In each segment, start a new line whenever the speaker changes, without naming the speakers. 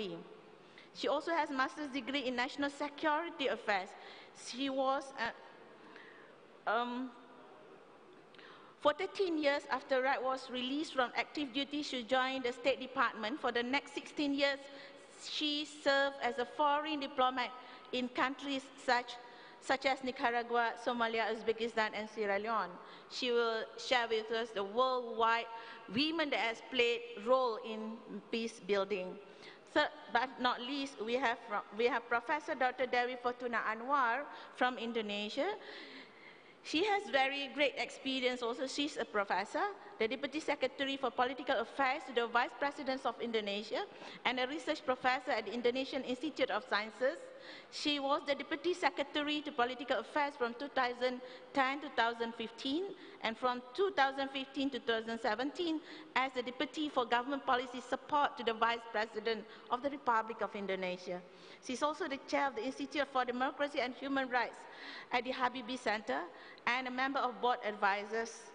degree. She also has a master's degree in national security affairs. She was for 13 years after Wright was released from active duty, she joined the State Department. For the next 16 years, she served as a foreign diplomat in countries such as Nicaragua, Somalia, Uzbekistan, and Sierra Leone. She will share with us the worldwide women that has played role in peace building. Third, but not least, we have Professor Dr. Dewi Fortuna Anwar from Indonesia. She has very great experience also. She's a professor, the Deputy Secretary for Political Affairs to the Vice President of Indonesia, and a research professor at the Indonesian Institute of Sciences. She was the Deputy Secretary to Political Affairs from 2010 to 2015, and from 2015 to 2017 as the Deputy for Government Policy Support to the Vice President of the Republic of Indonesia. She's also the chair of the Institute for Democracy and Human Rights at the Habibie Center and a member of board advisors,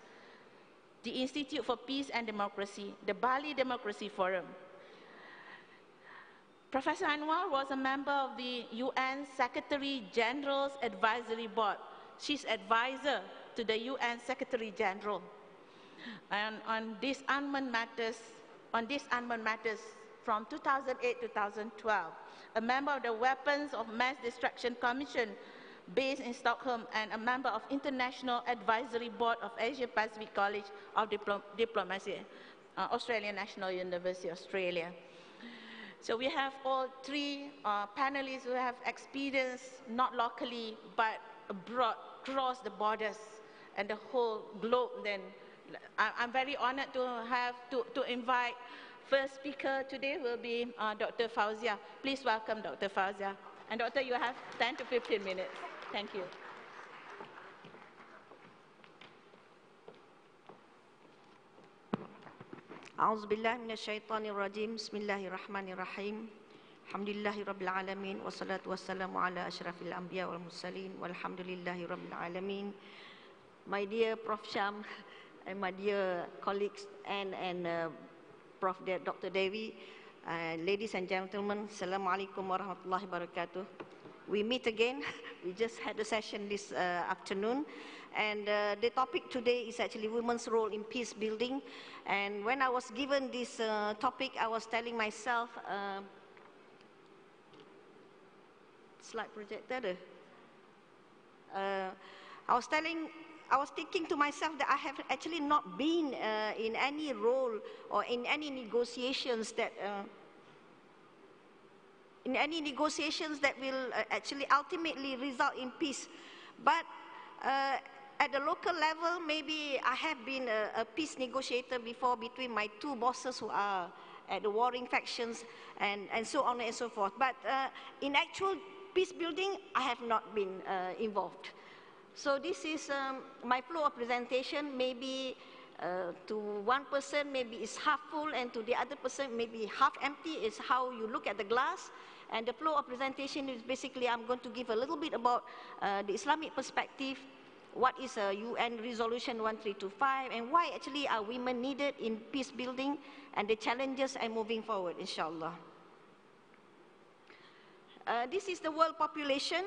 the Institute for Peace and Democracy, the Bali Democracy Forum. Professor Anwar was a member of the UN Secretary General's Advisory Board. She's advisor to the UN Secretary General. And on disarmament matters from 2008 to 2012, a member of the Weapons of Mass Destruction Commission based in Stockholm, and a member of International Advisory Board of Asia Pacific College of Diplomacy, Australian National University, Australia. So we have all three panelists who have experience not locally but abroad, across the borders and the whole globe. Then I'm very honored to invite first speaker today will be Dr. Fauzia. Please welcome Dr. Fauzia. And Doctor, you have 10 to 15 minutes. Thank you.
أعوذ بالله من الشيطان الرجيم بسم الله الرحمن الرحيم الحمد لله رب العالمين والصلاة والسلام على أشرف الأنبياء والمرسلين والحمد لله رب العالمين. My dear Prof. Sham and my dear colleagues and Prof. Dr. Dewi, ladies and gentlemen, Assalamu alaikum warahmatullahi wabarakatuh. We meet again. We just had a session this afternoon, and the topic today is actually women's role in peace building. And when I was given this topic, I was telling myself, slide projector. I was thinking to myself that I have actually not been in any role or in any negotiations that will actually ultimately result in peace. But at the local level, maybe I have been a peace negotiator before between my two bosses who are at the warring factions and so on and so forth. But in actual peace building, I have not been involved. So this is my flow of presentation. Maybe to one person, maybe it's half full, and to the other person, maybe half empty. It's how you look at the glass. And the flow of presentation is basically, I'm going to give a little bit about the Islamic perspective, what is a UN Resolution 1325, and why actually are women needed in peace building, and the challenges and moving forward, inshallah. This is the world population.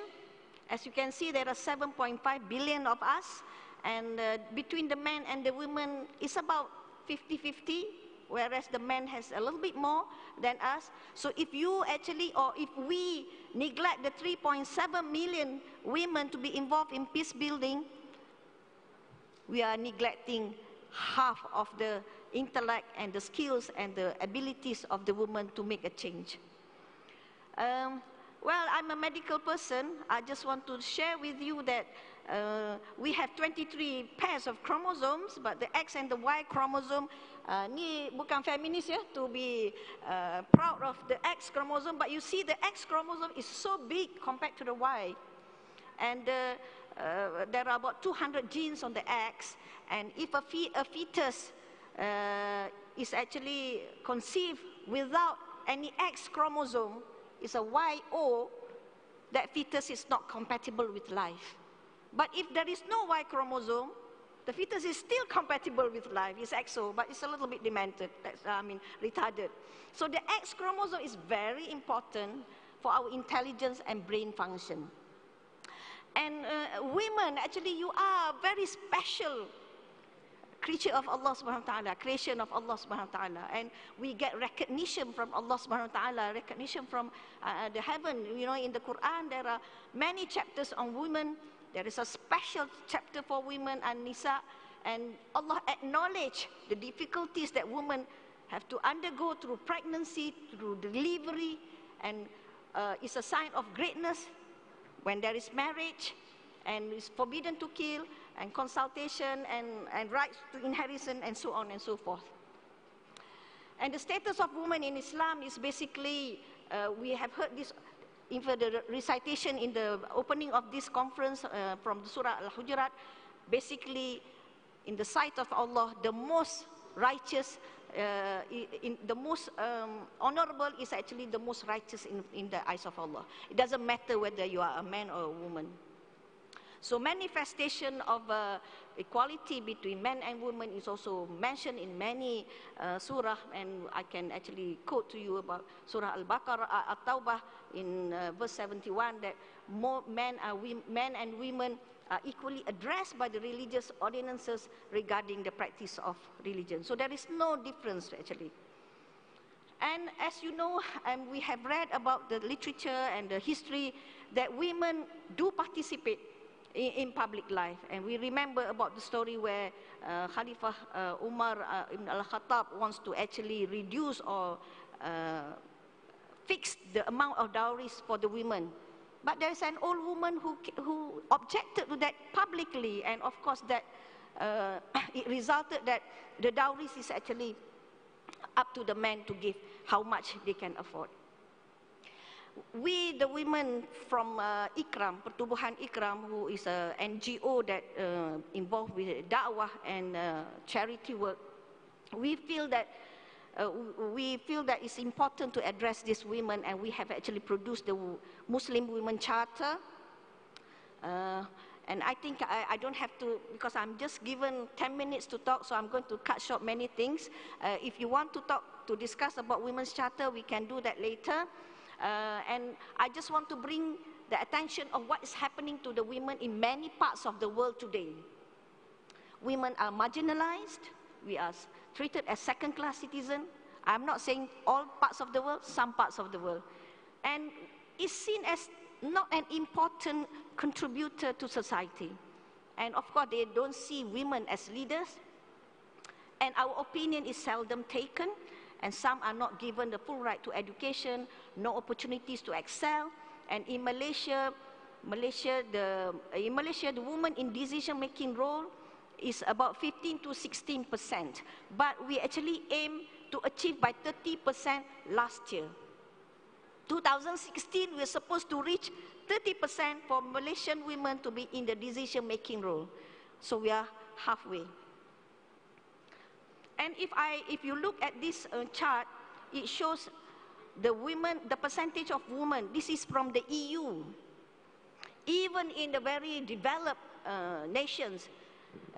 As you can see, there are 7.5 billion of us, and between the men and the women, it's about 50-50, whereas the men has a little bit more than us. So if you actually, or if we neglect the 3.7 million women to be involved in peace building, we are neglecting half of the intellect and the skills and the abilities of the woman to make a change. Well, I'm a medical person. I just want to share with you that we have 23 pairs of chromosomes, but the X and the Y chromosome, ni bukan feminis ya, to be proud of the X chromosome, but you see the X chromosome is so big compared to the Y. And there are about 200 genes on the X, and if a fetus is actually conceived without any X chromosome, it's a YO, that fetus is not compatible with life. But if there is no Y chromosome, The fetus is still compatible with life, it's exo, but it's a little bit demented, retarded. So the X chromosome is very important for our intelligence and brain function. And women, actually, you are a very special creature of Allah subhanahu wa ta'ala, creation of Allah subhanahu wa ta'ala. And we get recognition from Allah subhanahu wa ta'ala, recognition from the heaven. You know, in the Quran, there are many chapters on women. There is a special chapter for women and Nisa. And Allah acknowledged the difficulties that women have to undergo through pregnancy, through delivery. And it's a sign of greatness when there is marriage and it's forbidden to kill, and consultation, and rights to inheritance, and so on and so forth. And the status of women in Islam is basically, we have heard this in the recitation in the opening of this conference from the Surah Al-Hujurat. Basically, in the sight of Allah, the most righteous, the most honorable is actually the most righteous in the eyes of Allah. It doesn't matter whether you are a man or a woman. So manifestation of equality between men and women is also mentioned in many surah, and I can actually quote to you about Surah Al-Baqarah, At-Tawbah in verse 71, that more men and women are equally addressed by the religious ordinances regarding the practice of religion. So there is no difference actually. And as you know, we have read about the literature and the history that women do participate in public life. And we remember about the story where Khalifah Umar ibn al-Khattab wants to actually reduce or fix the amount of dowries for the women. But there is an old woman who objected to that publicly, and of course that it resulted that the dowries is actually up to the men to give how much they can afford. We, the women from Ikram, Pertubuhan Ikram, who is an NGO that involved with da'wah and charity work, we feel that it's important to address these women, and we have actually produced the Muslim Women Charter. And I think I don't have to, because I'm just given 10 minutes to talk, so I'm going to cut short many things. If you want to discuss about Women's Charter, we can do that later. And I just want to bring the attention of what is happening to the women in many parts of the world today. Women are marginalized. We are treated as second-class citizens. I'm not saying all parts of the world, some parts of the world. And it's seen as not an important contributor to society. And of course, they don't see women as leaders. And our opinion is seldom taken. And some are not given the full right to education, no opportunities to excel. And in Malaysia, the woman in decision-making role is about 15 to 16%. But we actually aim to achieve by 30% last year. 2016, we're supposed to reach 30% for Malaysian women to be in the decision-making role. So we are halfway. And if you look at this chart, it shows the percentage of women. This is from the EU. Even in the very developed nations,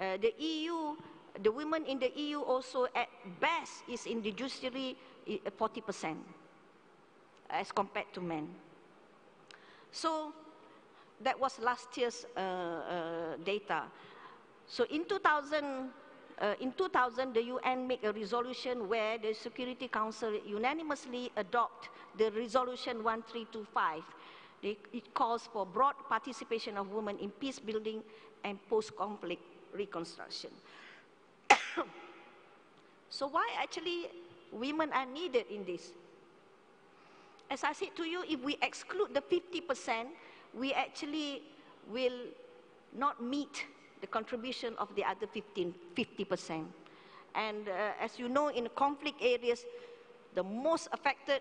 the women in the EU also at best is in the judiciary 40% as compared to men. So that was last year's data. So in 2000, the UN made a resolution where the Security Council unanimously adopt the resolution 1325. It calls for broad participation of women in peace building and post-conflict reconstruction. So why actually women are needed in this? As I said to you, if we exclude the 50%, we actually will not meet the contribution of the other 50%. And as you know, in conflict areas, the most affected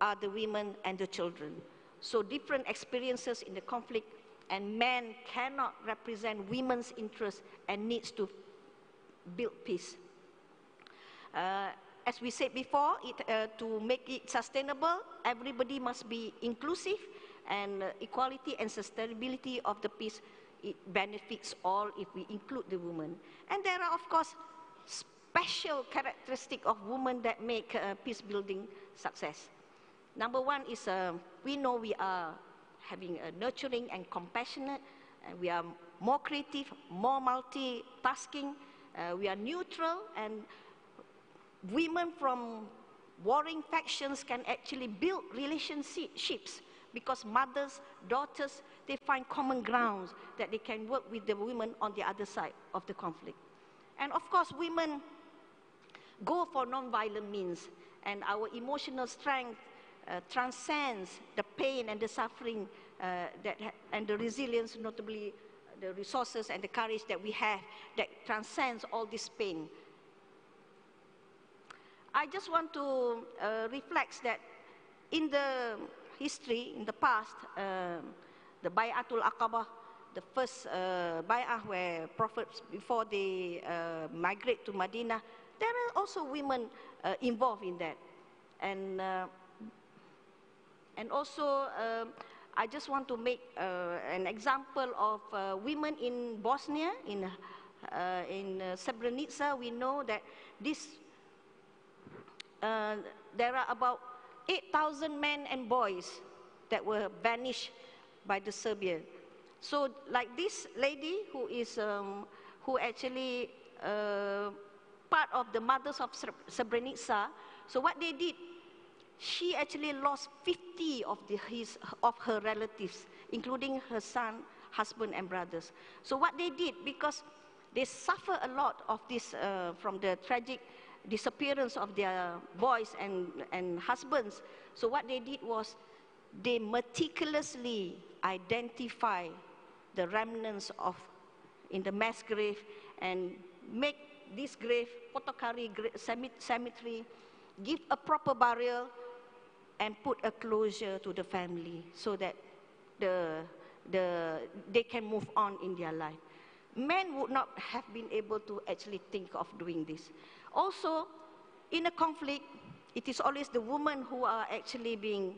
are the women and the children. So different experiences in the conflict, and men cannot represent women's interests and needs to build peace. As we said before, to make it sustainable, everybody must be inclusive, and equality and sustainability of the peace it benefits all if we include the women. And there are, of course, special characteristics of women that make peace building success. Number one is we know we are having a nurturing and compassionate, and we are more creative, more multitasking, we are neutral, and women from warring factions can actually build relationships because mothers, daughters, they find common grounds that they can work with the women on the other side of the conflict. And of course, women go for non-violent means, and our emotional strength transcends the pain and the suffering and the resilience, notably the resources and the courage that we have that transcends all this pain. I just want to reflect that in the history, in the past, the Bay'atul Aqabah, the first Bay'ah where prophets, before they migrate to Medina, there are also women involved in that. And also, I just want to make an example of women in Bosnia, in Srebrenica. We know that there are about 8,000 men and boys that were banished by the Serbians. So, like this lady who is who actually part of the mothers of Srebrenica. So what they did, she actually lost 50 of her relatives, including her son, husband, and brothers. So what they did, because they suffer a lot of this from the tragic disappearance of their boys and husbands. So what they did was they meticulously identify the remnants in the mass grave and make this grave, Potokari cemetery, give a proper burial and put a closure to the family so that they can move on in their life. Men would not have been able to actually think of doing this. Also, in a conflict, it is always the women who are actually being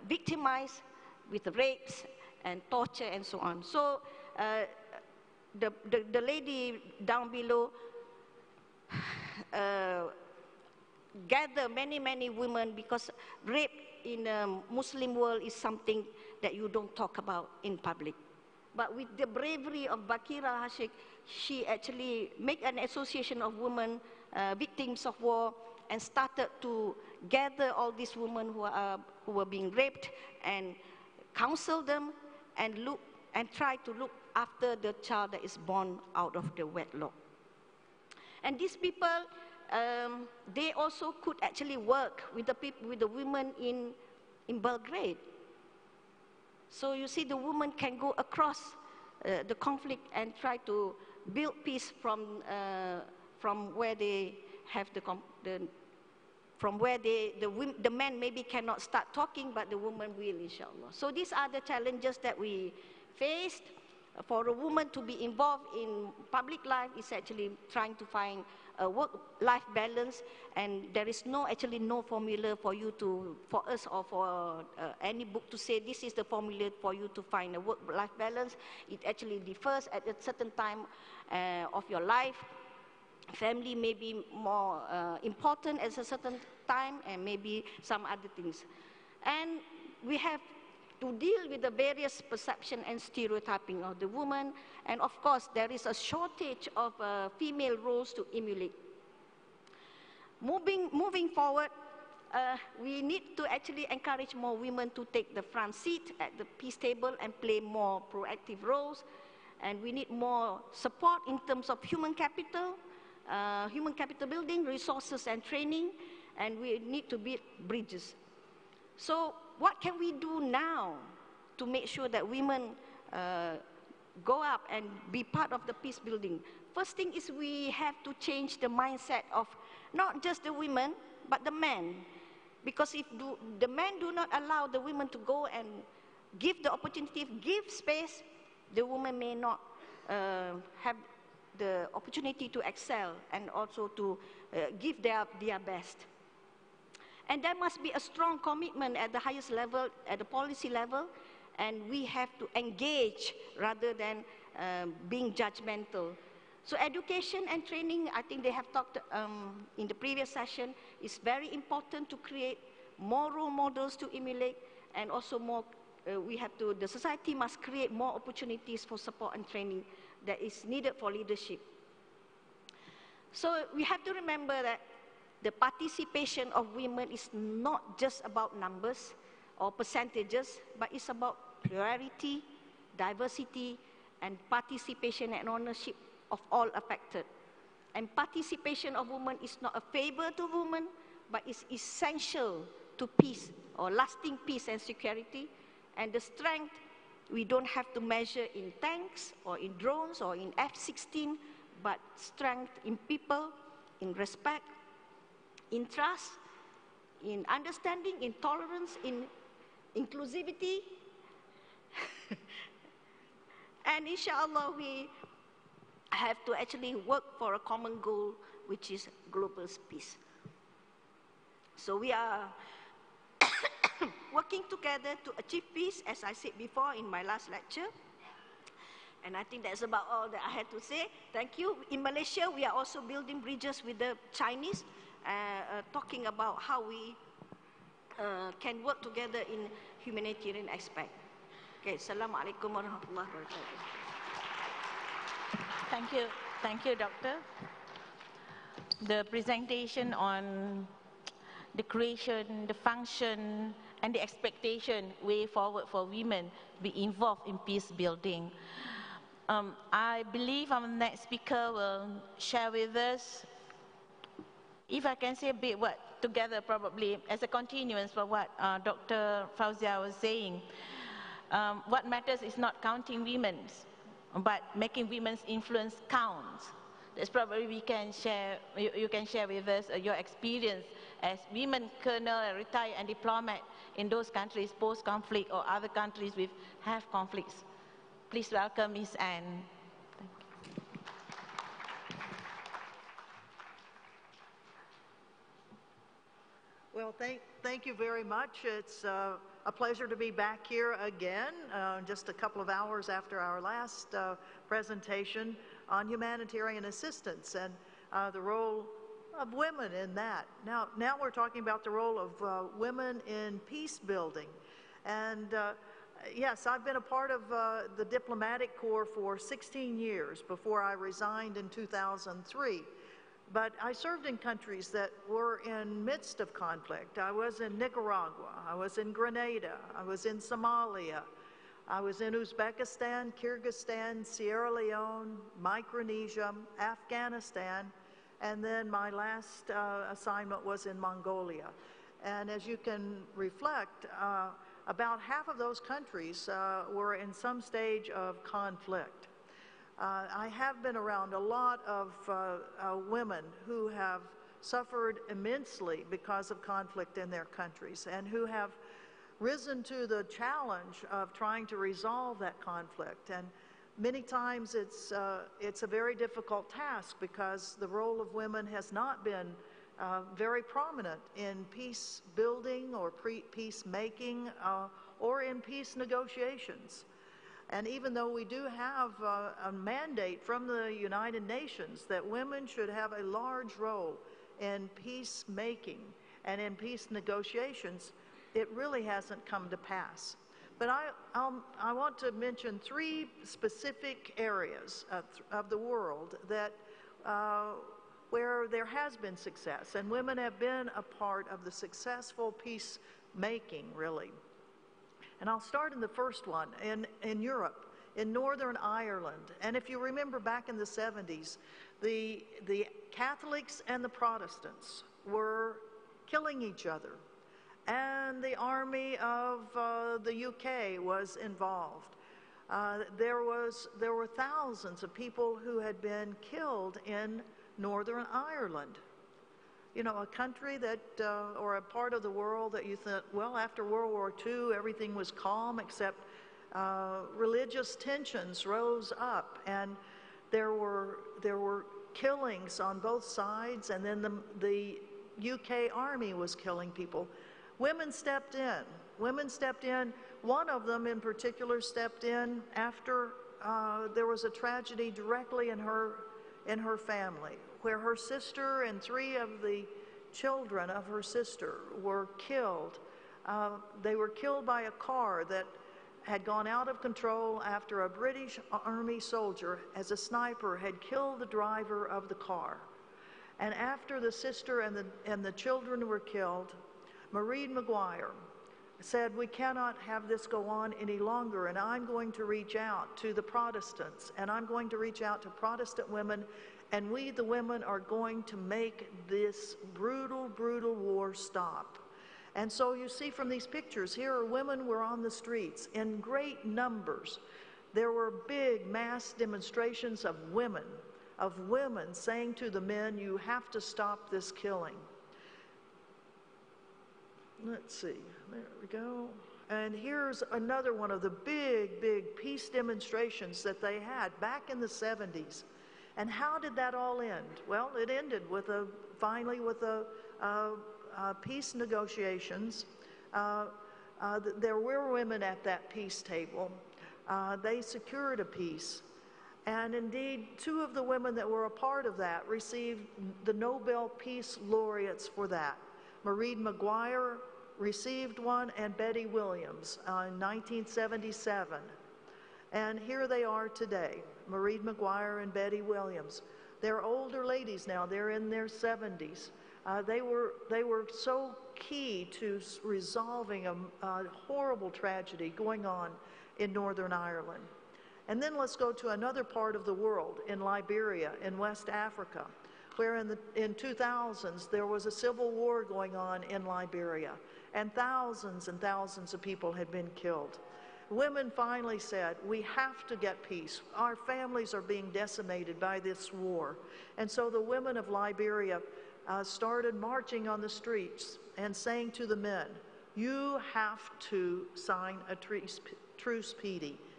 victimized with rapes and torture and so on. So the lady down below gather many women, because rape in the Muslim world is something that you don't talk about in public. But with the bravery of Bakira Hashik, she actually made an association of women victims of war and started to gather all these women who were being raped and counsel them and try to look after the child that is born out of the wedlock. And these people, they also could actually work with the women in Belgrade. So you see, the women can go across the conflict and try to build peace from where they have the men maybe cannot start talking, but the women will, inshallah. So these are the challenges that we faced. For a woman to be involved in public life is actually trying to find a work-life balance, and there is actually no formula for us or for any book to say this is the formula for you to find a work-life balance. It actually differs at a certain time of your life. Family may be more important at a certain time, and maybe some other things. And we have to deal with the various perception and stereotyping of the woman. And of course, there is a shortage of female roles to emulate. Moving forward, we need to actually encourage more women to take the front seat at the peace table and play more proactive roles. And we need more support in terms of human capital building, resources and training, and we need to build bridges. So what can we do now to make sure that women go up and be part of the peace building? First thing is we have to change the mindset of not just the women, but the men. Because if the men do not allow the women to go and give the opportunity, give space, the women may not have the opportunity to excel and also to give their best. And there must be a strong commitment at the highest level, at the policy level, and we have to engage rather than being judgmental. So education and training, I think they have talked in the previous session, is very important to create more role models to emulate, and also more, the society must create more opportunities for support and training that is needed for leadership. So we have to remember that the participation of women is not just about numbers or percentages, but it's about plurality, diversity, and participation and ownership of all affected. And participation of women is not a favor to women, but is essential to peace or lasting peace and security. And the strength, we don't have to measure in tanks or in drones or in F-16, but strength in people, in respect, in trust, in understanding, in tolerance, in inclusivity. And inshallah, we have to actually work for a common goal, which is global peace. So we are working together to achieve peace, as I said before in my last lecture. And I think that's about all that I had to say. Thank you. In Malaysia, we are also building bridges with the Chinese, talking about how we can work together in humanitarian aspect. Okay, Assalamualaikum warahmatullahi wabarakatuh.
Thank you, Doctor. The presentation on the creation, the function, and the expectation way forward for women to be involved in peace building. I believe our next speaker will share with us, if I can say a bit together probably, as a continuance for what Dr. Fauzia was saying. What matters is not counting women, but making women's influence count. That's probably we can share, you can share with us your experience as women colonel, retired and diplomat in those countries post-conflict or other countries with have conflicts. Please welcome Ms. Anne. Thank you.
Well, thank you very much. It's a pleasure to be back here again, just a couple of hours after our last presentation on humanitarian assistance and the role of women in that. Now we're talking about the role of women in peace building. And yes, I've been a part of the diplomatic corps for 16 years before I resigned in 2003. But I served in countries that were in midst of conflict. I was in Nicaragua, I was in Grenada, I was in Somalia, I was in Uzbekistan, Kyrgyzstan, Sierra Leone, Micronesia, Afghanistan, and then my last assignment was in Mongolia. And as you can reflect, about half of those countries were in some stage of conflict. I have been around a lot of women who have suffered immensely because of conflict in their countries and who have risen to the challenge of trying to resolve that conflict. And many times it's a very difficult task because the role of women has not been very prominent in peace building or peace making or in peace negotiations. And even though we do have a mandate from the United Nations that women should have a large role in peace making and in peace negotiations, it really hasn't come to pass. But I want to mention three specific areas of the world that where there has been success, and women have been a part of the successful peace making, really. And I'll start in the first one, in Europe, in Northern Ireland. And if you remember back in the 70s, the Catholics and the Protestants were killing each other. And the army of the UK was involved. There were thousands of people who had been killed in Northern Ireland. You know, a country that, or a part of the world that you thought, well, after World War II, everything was calm, except religious tensions rose up, and there were killings on both sides, and then the UK army was killing people. Women stepped in. Women stepped in. One of them in particular stepped in after there was a tragedy directly in her family, where her sister and 3 of the children of her sister were killed. They were killed by a car that had gone out of control after a British Army soldier, as a sniper, had killed the driver of the car. And after the sister and the children were killed, Marie Maguire said, we cannot have this go on any longer, and I'm going to reach out to the Protestants, and I'm going to reach out to Protestant women, and we, the women, are going to make this brutal, brutal war stop. And so you see from these pictures, here are women were on the streets in great numbers. There were big mass demonstrations of women saying to the men, you have to stop this killing. Let's see, there we go. And here's another one of the big, big peace demonstrations that they had back in the 70s. And how did that all end? Well, it ended with finally with peace negotiations. There were women at that peace table. They secured a peace. And indeed, 2 of the women that were a part of that received the Nobel Peace Laureates for that. Marie Maguire received one, and Betty Williams in 1977. And here they are today, Marie Maguire and Betty Williams. They're older ladies now, they're in their 70s. They were so key to resolving a horrible tragedy going on in Northern Ireland. And then let's go to another part of the world, in Liberia, in West Africa, where in 2000s there was a civil war going on in Liberia, and thousands of people had been killed. Women finally said, we have to get peace. Our families are being decimated by this war. And so the women of Liberia started marching on the streets and saying to the men, you have to sign a truce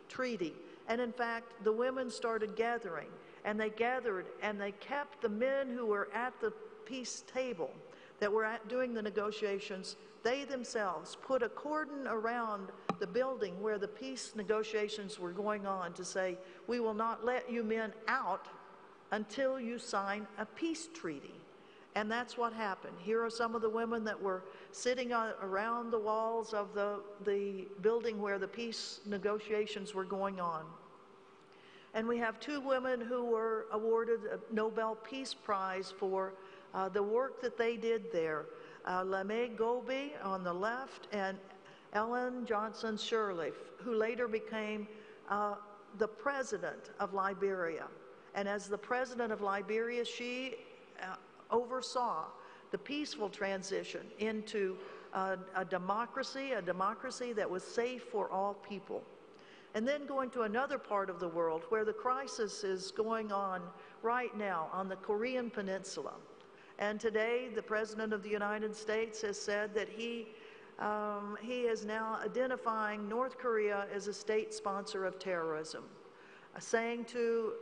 treaty. And in fact, the women started gathering, and they gathered and they kept the men who were at the peace table that were doing the negotiations. They themselves put a cordon around the building where the peace negotiations were going on to say, we will not let you men out until you sign a peace treaty. And that's what happened. Here are some of the women that were sitting around the walls of the building where the peace negotiations were going on. And we have 2 women who were awarded a Nobel Peace Prize for the work that they did there. Lamé Goby on the left, and Ellen Johnson Sirleaf, who later became the president of Liberia. And as the president of Liberia, she oversaw the peaceful transition into a democracy that was safe for all people. And then going to another part of the world where the crisis is going on right now on the Korean Peninsula. And today, the President of the United States has said that he is now identifying North Korea as a state sponsor of terrorism, saying to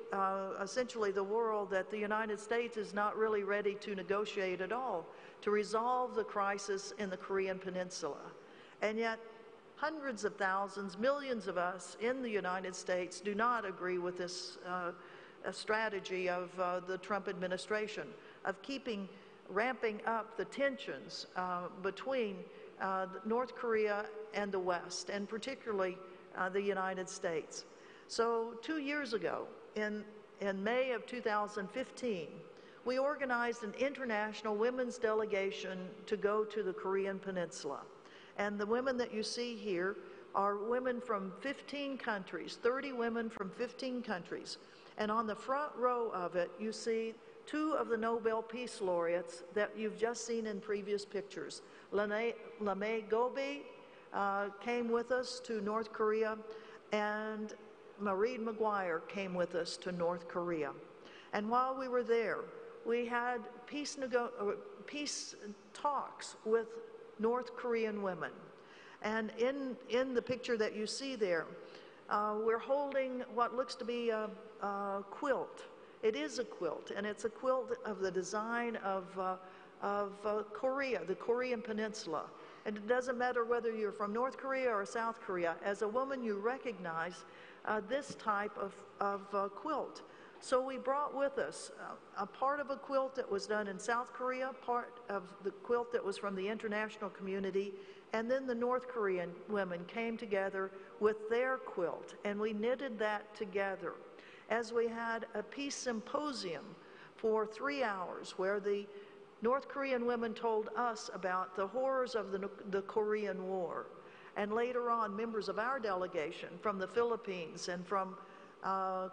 essentially the world that the United States is not really ready to negotiate at all to resolve the crisis in the Korean Peninsula. And yet, hundreds of thousands, millions of us in the United States do not agree with this strategy of the Trump administration of ramping up the tensions between North Korea and the West, and particularly the United States. So 2 years ago, in May of 2015, we organized an international women's delegation to go to the Korean Peninsula. And the women that you see here are women from 15 countries, 30 women from 15 countries. And on the front row of it, you see 2 of the Nobel Peace Laureates that you've just seen in previous pictures. Lamé Goby came with us to North Korea, and Marie Maguire came with us to North Korea. And while we were there, we had peace talks with North Korean women. And in the picture that you see there, we're holding what looks to be a quilt. It is a quilt, and it's a quilt of the design of Korea, the Korean Peninsula. And it doesn't matter whether you're from North Korea or South Korea. As a woman, you recognize this type of quilt. So we brought with us a part of a quilt that was done in South Korea, part of the quilt that was from the international community, and then the North Korean women came together with their quilt, and we knitted that together as we had a peace symposium for 3 hours where the North Korean women told us about the horrors of the Korean War. And later on, members of our delegation from the Philippines and from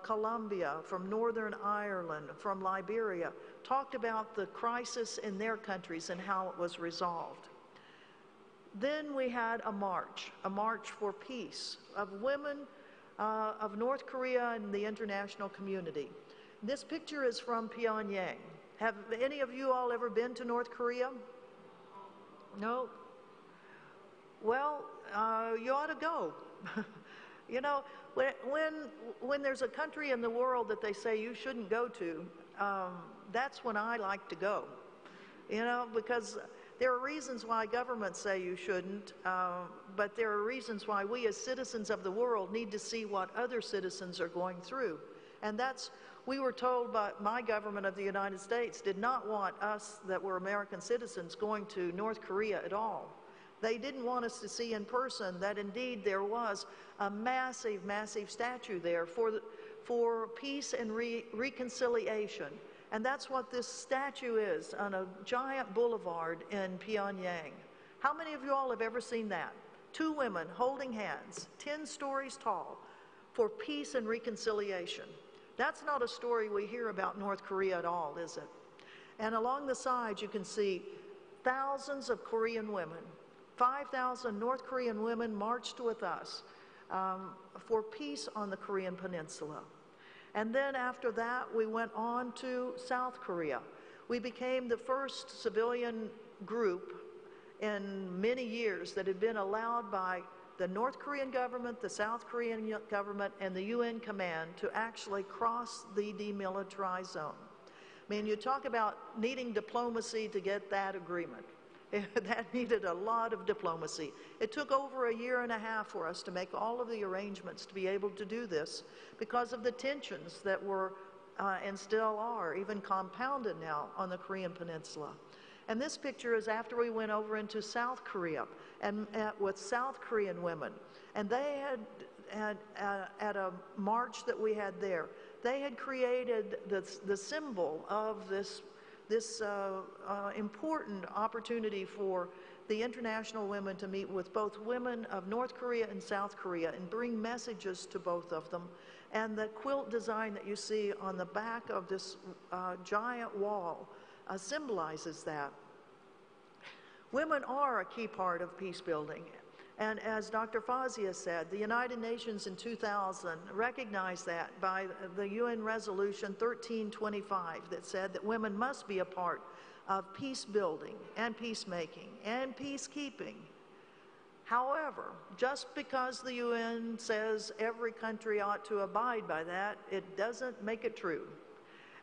Colombia, from Northern Ireland, from Liberia, talked about the crisis in their countries and how it was resolved. Then we had a march for peace of women of North Korea and the international community. This picture is from Pyongyang. Have any of you all ever been to North Korea? No? Well, you ought to go. You know, when there's a country in the world that they say you shouldn't go to, that's when I like to go. You know, because there are reasons why governments say you shouldn't, but there are reasons why we as citizens of the world need to see what other citizens are going through. And we were told by my government of the United States did not want us that were American citizens going to North Korea at all. They didn't want us to see in person that indeed there was a massive, massive statue there for peace and reconciliation. And that's what this statue is on a giant boulevard in Pyongyang. How many of you all have ever seen that? 2 women holding hands, 10 stories tall, for peace and reconciliation. That's not a story we hear about North Korea at all, is it? And along the sides you can see thousands of Korean women. 5,000 North Korean women marched with us for peace on the Korean Peninsula. And then after that, we went on to South Korea. We became the first civilian group in many years that had been allowed by the North Korean government, the South Korean government, and the UN command to actually cross the demilitarized zone. I mean, you talk about needing diplomacy to get that agreement. That needed a lot of diplomacy. It took over 1.5 years for us to make all of the arrangements to be able to do this because of the tensions that were and still are even compounded now on the Korean Peninsula. And this picture is after we went over into South Korea and with South Korean women. And they had at a march that we had there, they had created the symbol of this important opportunity for the international women to meet with both women of North Korea and South Korea and bring messages to both of them. And the quilt design that you see on the back of this giant wall symbolizes that. Women are a key part of peace building. And as Dr. Fazia said, the United Nations in 2000 recognized that by the UN Resolution 1325 that said that women must be a part of peace building and peacemaking and peacekeeping. However, just because the UN says every country ought to abide by that, it doesn't make it true.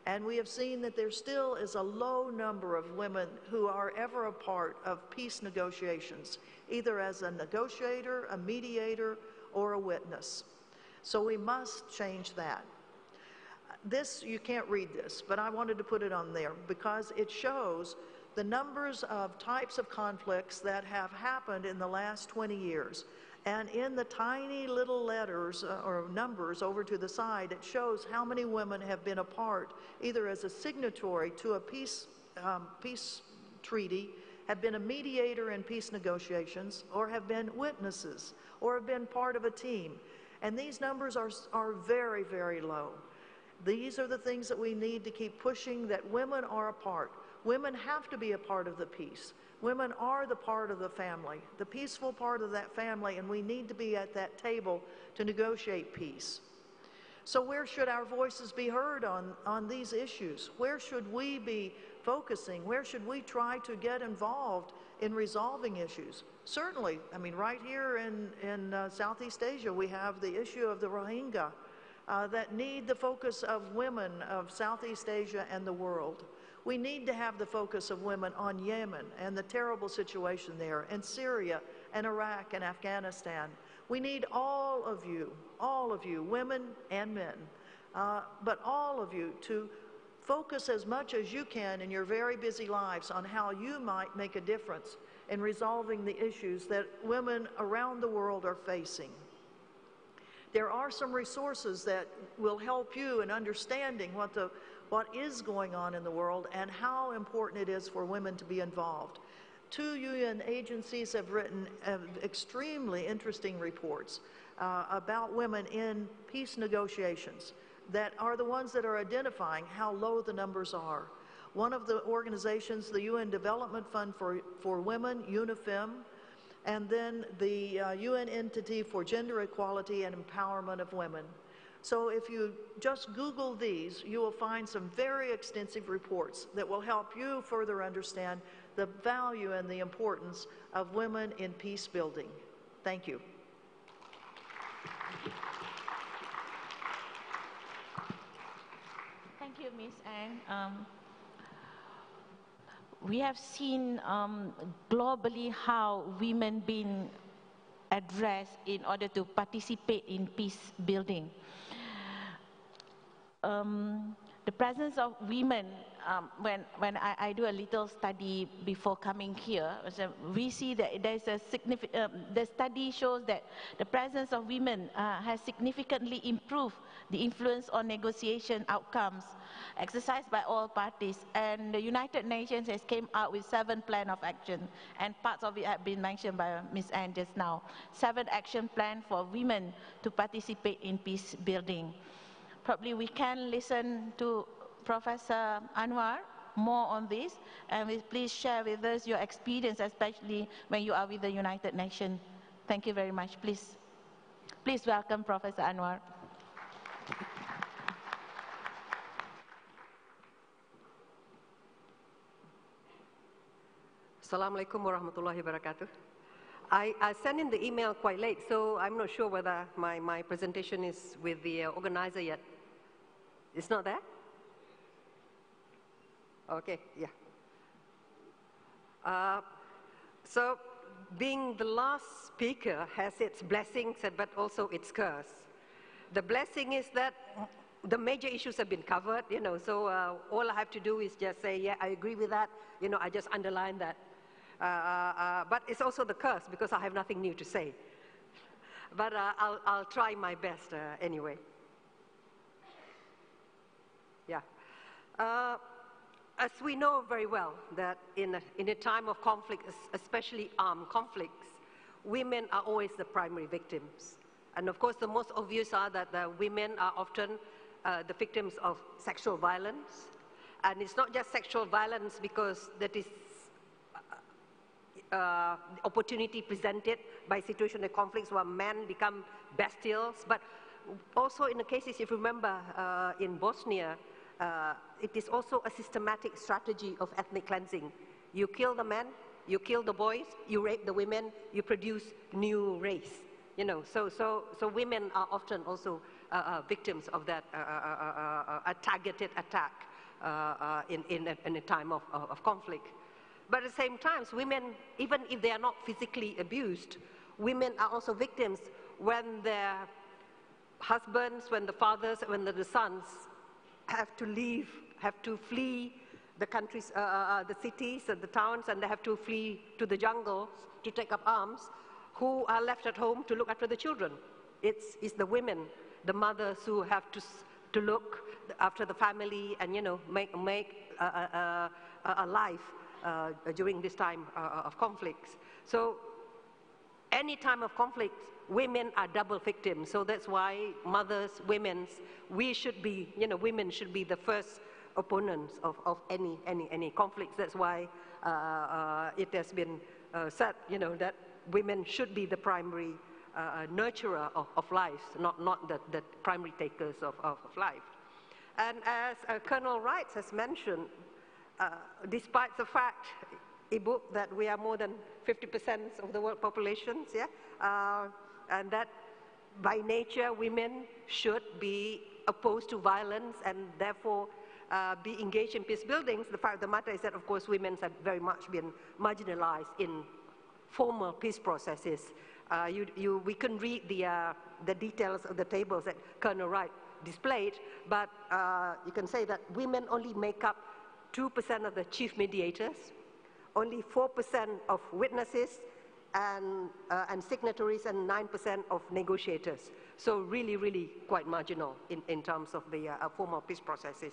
And we have seen that there still is a low number of women who are ever a part of peace negotiations, either as a negotiator, a mediator, or a witness. So we must change that. This, you can't read this, but I wanted to put it on there because it shows the numbers of types of conflicts that have happened in the last 20 years. And in the tiny little letters or numbers over to the side, it shows how many women have been a part, either as a signatory to a peace treaty, have been a mediator in peace negotiations, or have been witnesses, or have been part of a team. And these numbers are very, very low. These are the things that we need to keep pushing, that women are a part. Women have to be a part of the peace. Women are the part of the family, the peaceful part of that family, and we need to be at that table to negotiate peace. So where should our voices be heard on these issues? Where should we be focusing? Where should we try to get involved in resolving issues? Certainly, I mean, right here in Southeast Asia, we have the issue of the Rohingya that need the focus of women of Southeast Asia and the world. We need to have the focus of women on Yemen and the terrible situation there, and Syria and Iraq and Afghanistan. We need all of you, women and men, but all of you to focus as much as you can in your very busy lives on how you might make a difference in resolving the issues that women around the world are facing. There are some resources that will help you in understanding what is going on in the world and how important it is for women to be involved. 2 UN agencies have written extremely interesting reports about women in peace negotiations that are the ones that are identifying how low the numbers are. One of the organizations, the UN Development Fund for Women, UNIFEM, and then the UN entity for gender equality and empowerment of women. So if you just Google these, you will find some very extensive reports that will help you further understand the value and the importance of women in peace building. Thank you.
Thank you, Ms. Anne. We have seen globally how women being addressed in order to participate in peace building. The presence of women, when I do a little study before coming here, we see that there's a significant, the study shows that the presence of women has significantly improved the influence on negotiation outcomes exercised by all parties. And the United Nations has came out with 7 plans of action, and parts of it have been mentioned by Ms. Anne just now. 7 action plans for women to participate in peace building. Probably we can listen to Professor Anwar more on this, and please share with us your experience, especially when you are with the United Nations. Thank you very much. Please welcome Professor Anwar.
Assalamualaikum warahmatullahi wabarakatuh. I sent in the email quite late, so I'm not sure whether my presentation is with the organizer yet. It's not there? Okay, yeah. So being the last speaker has its blessings but also its curse. The blessing is that the major issues have been covered, so all I have to do is just say, yeah, I agree with that, I just underline that. But it's also the curse because I have nothing new to say. But I'll try my best anyway. Yeah. As we know very well that in a time of conflict, especially armed conflicts, women are always the primary victims. And of course, the most obvious are that the women are often the victims of sexual violence. And it's not just sexual violence because that is opportunity presented by situational conflicts where men become bestials, but also in the cases, if you remember, in Bosnia, it is also a systematic strategy of ethnic cleansing. You kill the men, you kill the boys, you rape the women, you produce new race. So women are often also victims of that a targeted attack in a time of conflict. But at the same time, women, even if they are not physically abused, women are also victims when their husbands, when the fathers, when the sons have to leave, have to flee the countries, the cities and the towns, and they have to flee to the jungles to take up arms, who are left at home to look after the children. It's the women, the mothers who have to look after the family and, make a life during this time of conflicts. So any time of conflict, women are double victims. So that's why mothers, we should be, women should be the first opponents of any conflicts. That's why it has been said, that women should be the primary nurturer of life, not the primary takers of life. And as Colonel Wright has mentioned, despite the fact, Ibu, that we are more than 50% of the world populations, and that by nature women should be opposed to violence and therefore be engaged in peace buildings. The fact of the matter is that, of course, women have very much been marginalized in formal peace processes. We can read the details of the tables that Colonel Wright displayed, but you can say that women only make up 2% of the chief mediators, only 4% of witnesses and signatories, and 9% of negotiators. So really, really quite marginal in terms of the formal peace processes.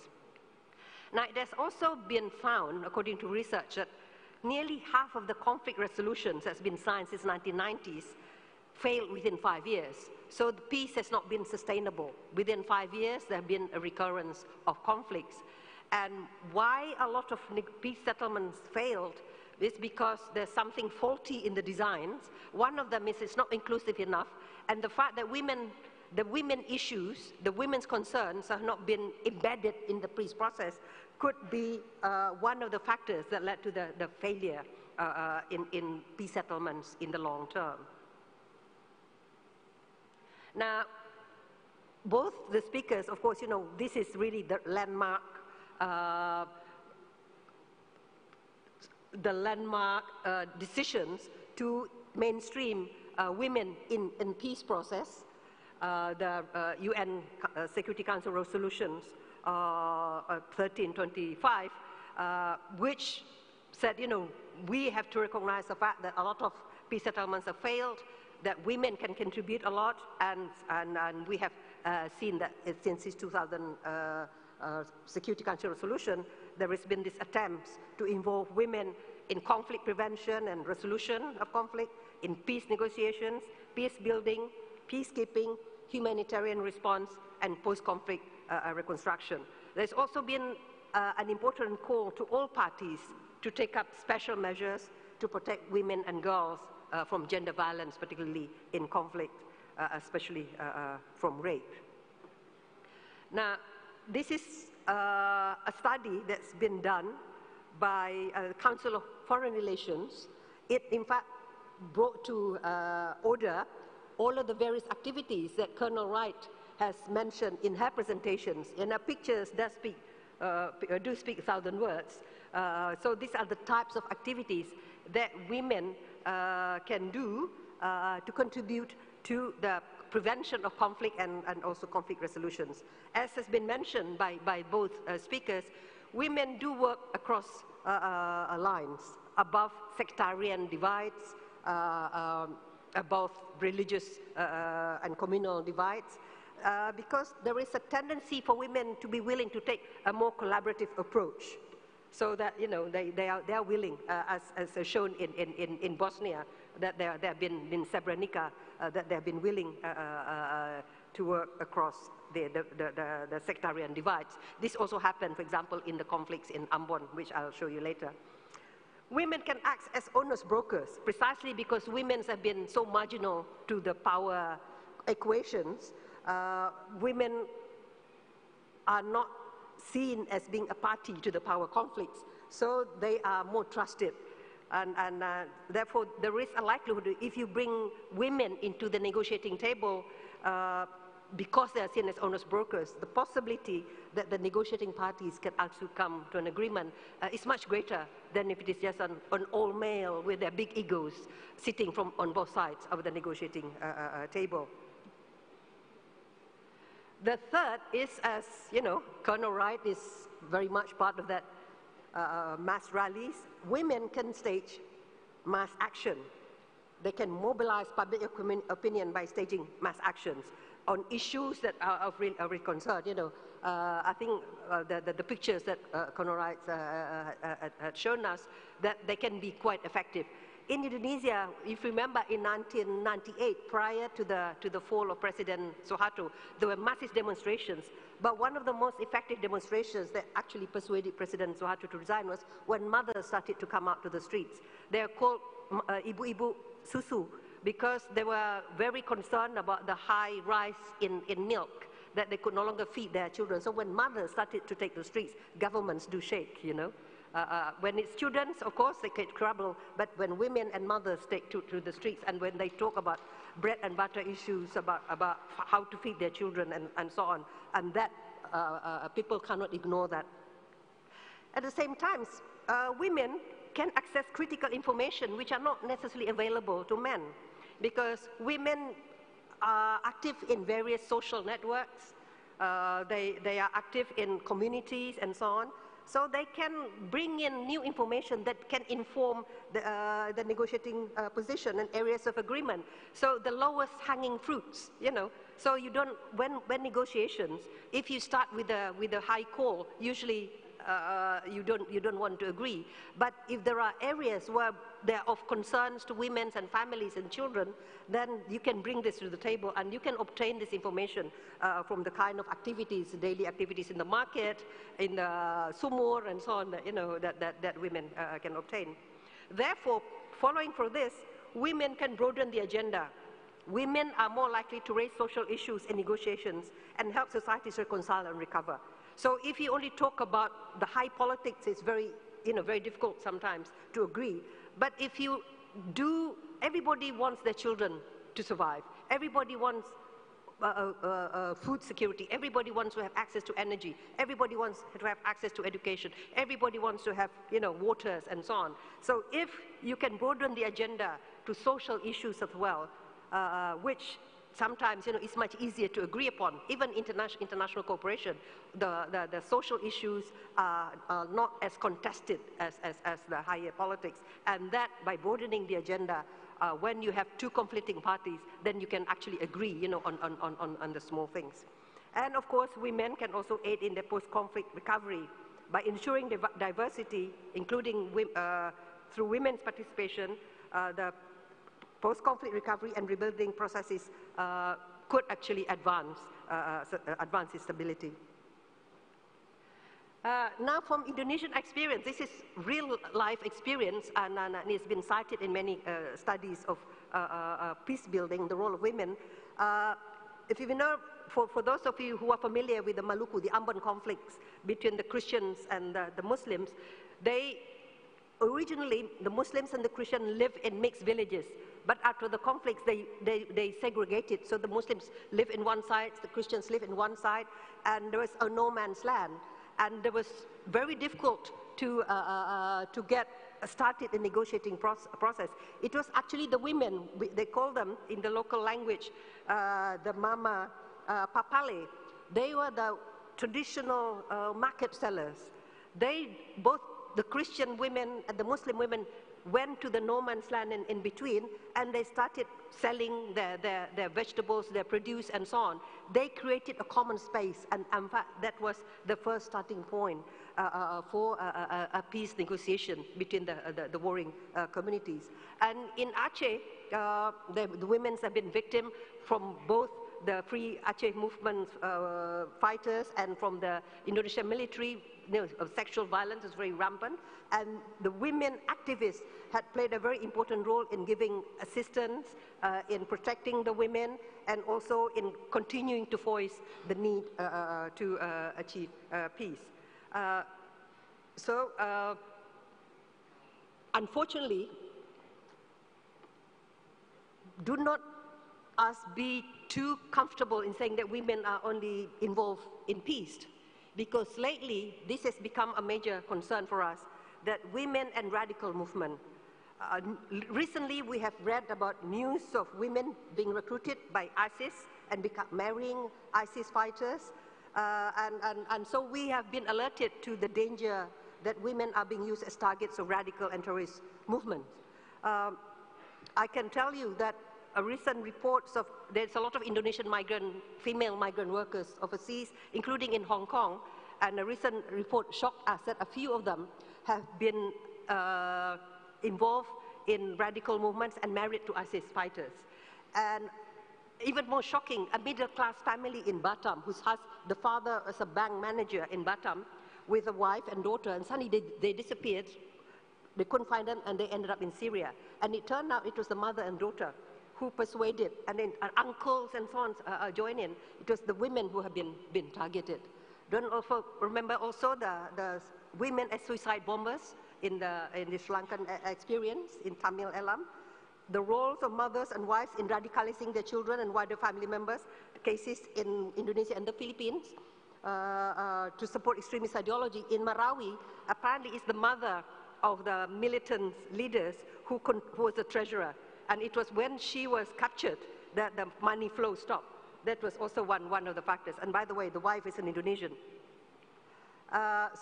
Now, it has also been found, according to research, that nearly half of the conflict resolutions that's been signed since 1990s failed within 5 years. So the peace has not been sustainable. Within 5 years, there have been a recurrence of conflicts. And why a lot of peace settlements failed is because there's something faulty in the designs. One of them is it's not inclusive enough, and the fact that the women issues, the women's concerns have not been embedded in the peace process could be one of the factors that led to the failure in peace settlements in the long term. Now, both the speakers, of course, you know, this is really the landmark decisions to mainstream women in peace process. The UN Security Council resolutions 1325, which said, you know, we have to recognize the fact that a lot of peace settlements have failed, that women can contribute a lot, and we have seen that since this 2000 Security Council resolution, there has been this attempts to involve women in conflict prevention and resolution of conflict, in peace negotiations, peace building, peacekeeping, humanitarian response, and post-conflict reconstruction. There's also been an important call to all parties to take up special measures to protect women and girls from gender violence, particularly in conflict, especially from rape. Now, this is a study that's been done by the Council of Foreign Relations. It, in fact, brought to order all of the various activities that Colonel Wright has mentioned in her presentations. And her pictures do speak 1,000 words. So these are the types of activities that women can do to contribute to the prevention of conflict and also conflict resolutions. As has been mentioned by both speakers, women do work across lines, above sectarian divides, above religious and communal divides, because there is a tendency for women to be willing to take a more collaborative approach, so that, you know, they are willing, as shown in Bosnia, that they have been in Srebrenica, that they have been willing to work across the sectarian divides. This also happened, for example, in the conflicts in Ambon, which I'll show you later. Women can act as honest brokers, precisely because women have been so marginal to the power equations. Women are not seen as being a party to the power conflicts, so they are more trusted. And therefore, there is a likelihood if you bring women into the negotiating table, because they are seen as honest brokers, the possibility that the negotiating parties can actually come to an agreement is much greater than if it is just an all-male with their big egos sitting on both sides of the negotiating table. The third is, as you know, Colonel Wright is very much part of that mass rallies. Women can stage mass action. They can mobilize public opinion by staging mass actions on issues that are of real concern. You know, I think the pictures that Colonel Wright had shown us, that they can be quite effective. In Indonesia, if you remember, in 1998, prior to the fall of President Suharto, there were massive demonstrations. But one of the most effective demonstrations that actually persuaded President Suharto to resign was when mothers started to come out to the streets. They are called Ibu-Ibu Susu, because they were very concerned about the high rise in milk, that they could no longer feed their children. So when mothers started to take the streets, governments do shake, you know. When it's students, of course, they get trouble, but when women and mothers take to the streets, and when they talk about bread and butter issues, about how to feed their children and so on, and that people cannot ignore that. At the same time, women can access critical information which are not necessarily available to men, because women are active in various social networks, they are active in communities and so on, so they can bring in new information that can inform the negotiating position and areas of agreement. So the lowest hanging fruits, so you don't, when negotiations, if you start with a high call, usually you don't want to agree. But if there are areas where they're of concerns to women and families and children, then you can bring this to the table and you can obtain this information from the kind of activities, daily activities in the market, in the sumur and so on, that women can obtain. Therefore, following from this, women can broaden the agenda. Women are more likely to raise social issues in negotiations and help societies reconcile and recover. So if you only talk about the high politics, it's very difficult sometimes to agree. But if you do, everybody wants their children to survive. Everybody wants food security. Everybody wants to have access to energy. Everybody wants to have access to education. Everybody wants to have, waters and so on. So if you can broaden the agenda to social issues as well, which sometimes, it's much easier to agree upon. Even international cooperation, the social issues are not as contested as the higher politics. And that, by broadening the agenda, when you have two conflicting parties, then you can actually agree, on the small things. And of course, women can also aid in the post-conflict recovery by ensuring diversity, including through women's participation. The post-conflict recovery and rebuilding processes could actually advance its stability. Now, from Indonesian experience, this is real-life experience, and it's been cited in many studies of peace building, the role of women. If you know, for those of you who are familiar with the Maluku, the Ambon conflicts between the Christians and the Muslims, originally, the Muslims and the Christians lived in mixed villages. But after the conflicts, they segregated. So the Muslims live in one side, the Christians live in one side, and there was a no man's land. And it was very difficult to get started the negotiating process. It was actually the women, they call them in the local language, the mama papale. They were the traditional market sellers. Both the Christian women and the Muslim women went to the no man's land in between, and they started selling their vegetables, their produce, and so on. They created a common space, and in fact, that was the first starting point for a peace negotiation between the warring communities. And in Aceh, the women have been victim from both the Free Aceh movement fighters and from the Indonesian military. Sexual violence is very rampant, and the women activists had played a very important role in giving assistance, in protecting the women, and also in continuing to voice the need to achieve peace. Unfortunately, do not us be too comfortable in saying that women are only involved in peace. Because lately, this has become a major concern for us, that women and radical movement. Recently, we have read about news of women being recruited by ISIS and marrying ISIS fighters. And so we have been alerted to the danger that women are being used as targets of radical and terrorist movements. I can tell you that a recent reports of, there's a lot of Indonesian female migrant workers overseas, including in Hong Kong, and a recent report shocked us that a few of them have been involved in radical movements and married to ISIS fighters. And even more shocking, a middle-class family in Batam, the father is a bank manager in Batam, with a wife and daughter, and suddenly they disappeared. They couldn't find them, and they ended up in Syria. And it turned out it was the mother and daughter who persuaded, and then uncles and so on joined in. It was the women who have been targeted. Don't also remember also the women as suicide bombers in the Sri Lankan experience in Tamil Elam. The roles of mothers and wives in radicalizing their children and wider family members, cases in Indonesia and the Philippines, to support extremist ideology. In Marawi, apparently it's the mother of the militant leaders who was the treasurer. And it was when she was captured that the money flow stopped. That was also one of the factors. And by the way, the wife is an Indonesian.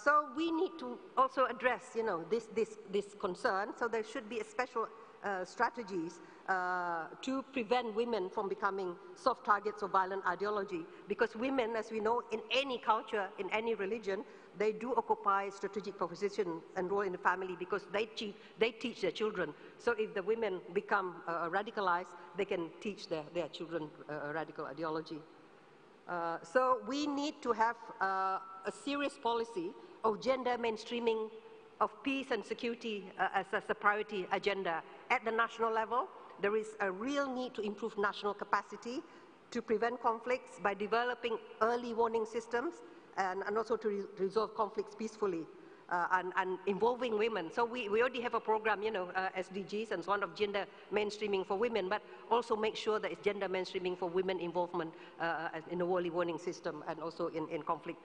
So we need to also address, this concern. So there should be a special strategies to prevent women from becoming soft targets of violent ideology. Because women, as we know, in any culture, in any religion, they do occupy strategic position and role in the family because they teach their children. So if the women become radicalized, they can teach their children radical ideology. So we need to have a serious policy of gender mainstreaming of peace and security as a priority agenda. At the national level, there is a real need to improve national capacity to prevent conflicts by developing early warning systems and also to resolve conflicts peacefully and involving women. So we already have a program, SDGs and so on, of gender mainstreaming for women, but also make sure that it's gender mainstreaming for women involvement in the early warning system and also in conflict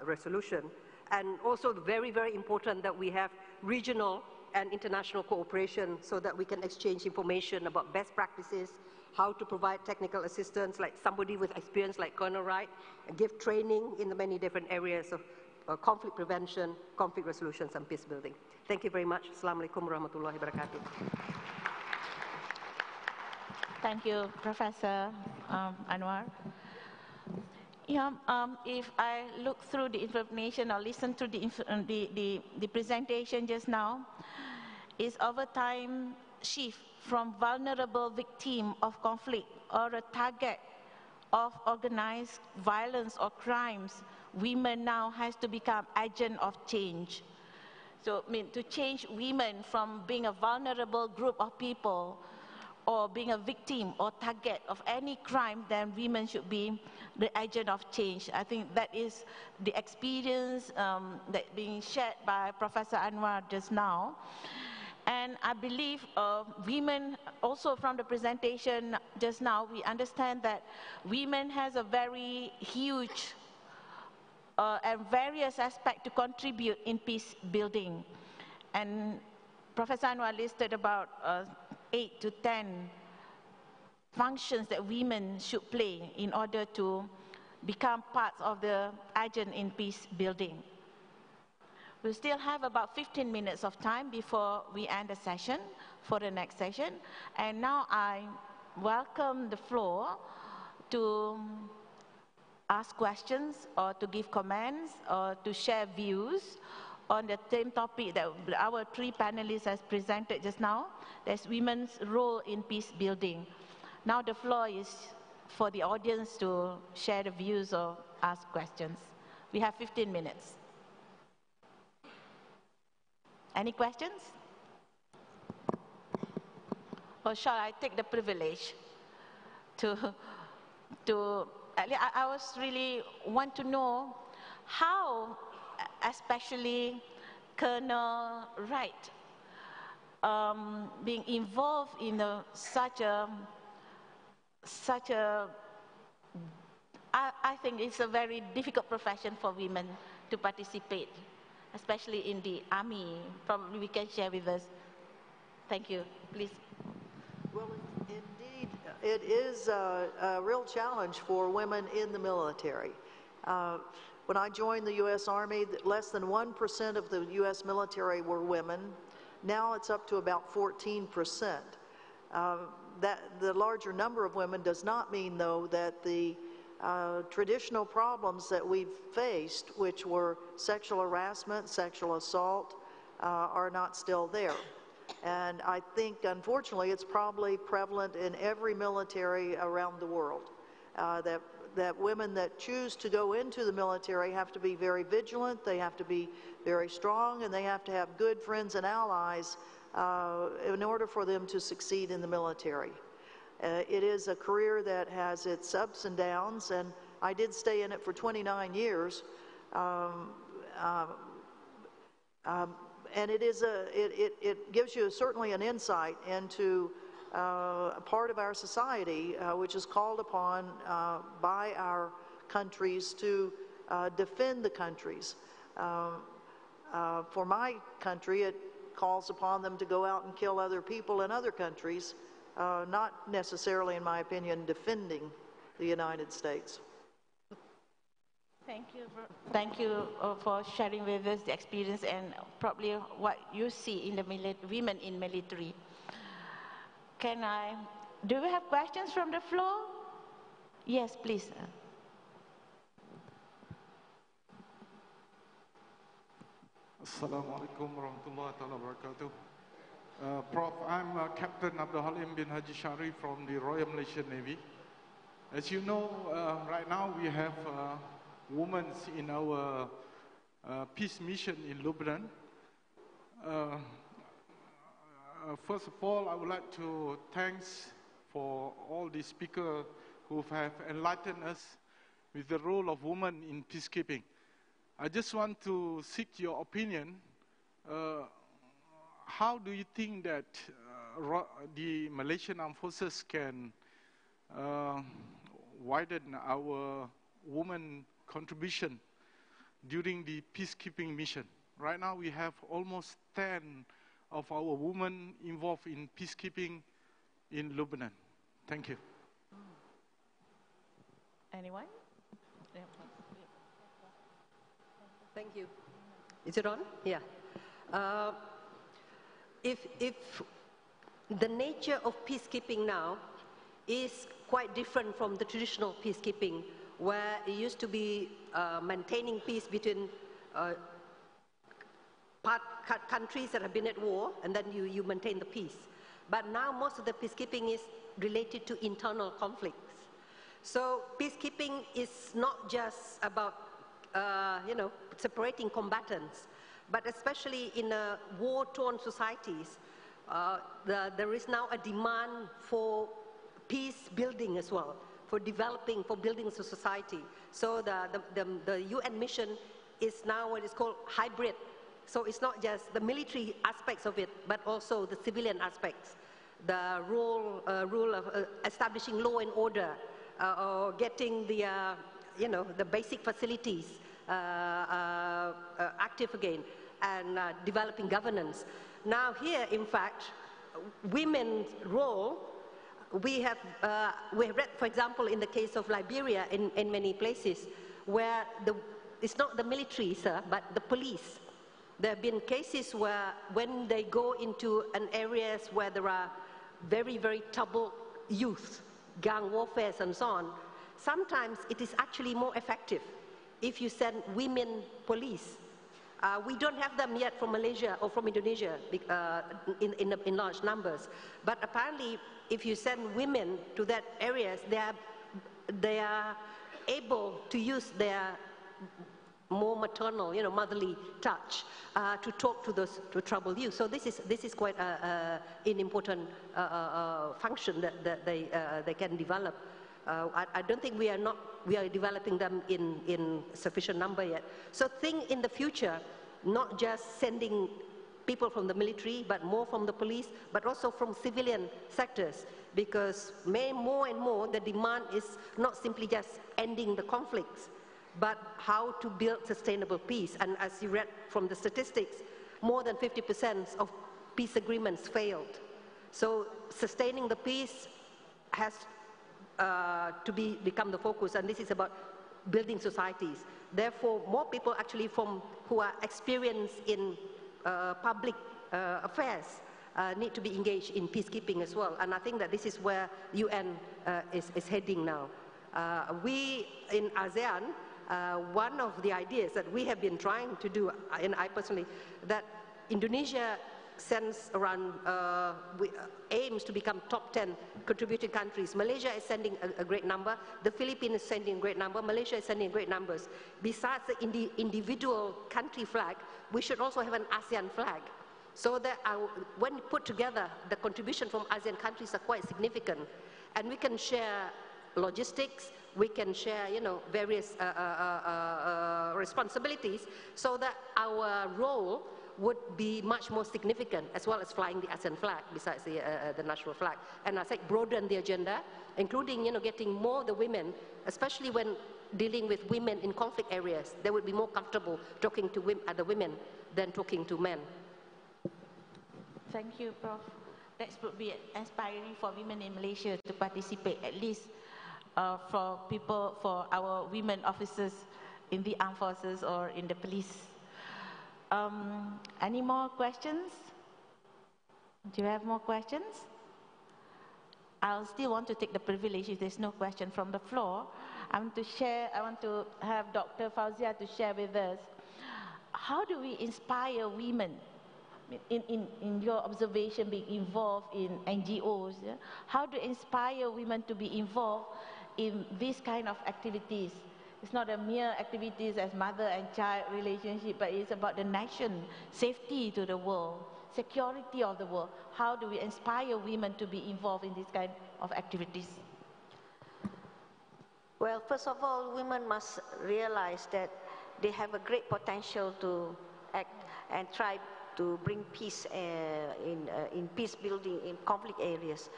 resolution. And also very, very important that we have regional and international cooperation so that we can exchange information about best practices, how to provide technical assistance, like somebody with experience like Colonel Wright, and give training in the many different areas of conflict prevention, conflict resolutions, and peace building. Thank you very much. Assalamualaikum warahmatullahi wabarakatuh.
Thank you, Professor Anwar. Yeah, if I look through the information or listen to the presentation just now, is over time shift from vulnerable victim of conflict or a target of organized violence or crimes, women now has to become agent of change. So to change women from being a vulnerable group of people or being a victim or target of any crime, then women should be the agent of change. I think that is the experience that being shared by Professor Anwar just now. And I believe women, also from the presentation just now, we understand that women has a very huge and various aspects to contribute in peace building. And Professor Anwar listed about 8 to 10 functions that women should play in order to become part of the agent in peace building. We still have about 15 minutes of time before we end the session for the next session. And now I welcome the floor to ask questions or to give comments or to share views on the same topic that our three panelists has presented just now. That's women's role in peace building. Now the floor is for the audience to share the views or ask questions. We have 15 minutes. Any questions? Or shall I take the privilege to I was really want to know how, especially Colonel Wright, being involved in such a, I think it's a very difficult profession for women to participate, especially in the army. Probably we can share with us. Thank you, please.
Well, indeed, it is a real challenge for women in the military. When I joined the U.S. Army, less than 1% of the U.S. military were women. Now it's up to about 14%. The larger number of women does not mean, though, that the traditional problems that we've faced, which were sexual harassment, sexual assault, are not still there. And I think, unfortunately, it's probably prevalent in every military around the world, that women that choose to go into the military have to be very vigilant, they have to be very strong, and they have to have good friends and allies in order for them to succeed in the military. It is a career that has its ups and downs, and I did stay in it for 29 years. And it gives you certainly an insight into a part of our society which is called upon by our countries to defend the countries. For my country, calls upon them to go out and kill other people in other countries, not necessarily, in my opinion, defending the United States.
Thank you for sharing with us the experience and probably what you see in the women in military. Do we have questions from the floor? Yes, please.
Assalamualaikum warahmatullahi wabarakatuh. Prof, I'm Captain Abdul Halim bin Haji Sharif from the Royal Malaysian Navy. As you know, right now we have women in our peace mission in Lebanon. First of all, I would like to thank for all the speakers who have enlightened us with the role of women in peacekeeping. I just want to seek your opinion. How do you think that the Malaysian Armed Forces can widen our women contribution during the peacekeeping mission? Right now we have almost 10 of our women involved in peacekeeping in Lebanon. Thank you.
Anyone?
Thank you. Is it on? Yeah. If the nature of peacekeeping now is quite different from the traditional peacekeeping, where it used to be maintaining peace between countries that have been at war, and then you maintain the peace. But now most of the peacekeeping is related to internal conflicts. So peacekeeping is not just about separating combatants, but especially in war-torn societies, there is now a demand for peace building as well, for developing, for building a society. So the UN mission is now what is called hybrid. So it's not just the military aspects of it, but also the civilian aspects. The rule of establishing law and order, or getting the the basic facilities active again, and developing governance. Now here, in fact, women's role, we have read, for example, in the case of Liberia, in many places, where it's not the military, sir, but the police. There have been cases where when they go into an areas where there are very, very troubled youth, gang warfare and so on, sometimes it is actually more effective if you send women police. We don't have them yet from Malaysia or from Indonesia in large numbers. But apparently, if you send women to that areas, they are able to use their more maternal, motherly touch to talk to those troubled youth. So this is quite an important function that they can develop. I don't think we are developing them in sufficient number yet. So think in the future, not just sending people from the military, but more from the police, but also from civilian sectors, because more and more the demand is not simply just ending the conflicts, but how to build sustainable peace. And as you read from the statistics, more than 50% of peace agreements failed. So sustaining the peace has to become the focus, and this is about building societies. Therefore, more people actually who are experienced in public affairs need to be engaged in peacekeeping as well. And I think that this is where UN is heading now. We in ASEAN, one of the ideas that we have been trying to do, and I personally, that Indonesia sends around, aims to become top 10 contributing countries. Malaysia is sending a great number. The Philippines is sending a great number. Malaysia is sending great numbers. Besides the individual country flag, we should also have an ASEAN flag. So that when put together, the contribution from ASEAN countries are quite significant. And we can share logistics, we can share, various responsibilities, so that our role would be much more significant, as well as flying the ASEAN flag besides the national flag. And I think broaden the agenda, including getting more the women, especially when dealing with women in conflict areas. They would be more comfortable talking to the women than talking to men.
Thank you, Prof. That would be inspiring for women in Malaysia to participate, at least for our women officers in the armed forces or in the police. Any more questions? Do you have more questions? I'll still want to take the privilege if there's no question from the floor. I want to have Dr. Fauzia to share with us, how do we inspire women in your observation being involved in NGOs? Yeah? How do you inspire women to be involved in this kind of activities? It's not a mere activities as mother and child relationship, but it's about the nation, safety to the world, security of the world. How do we inspire women to be involved in this kind of activities?
Well, first of all, women must realize that they have a great potential to act and try to bring peace in peace building in conflict areas.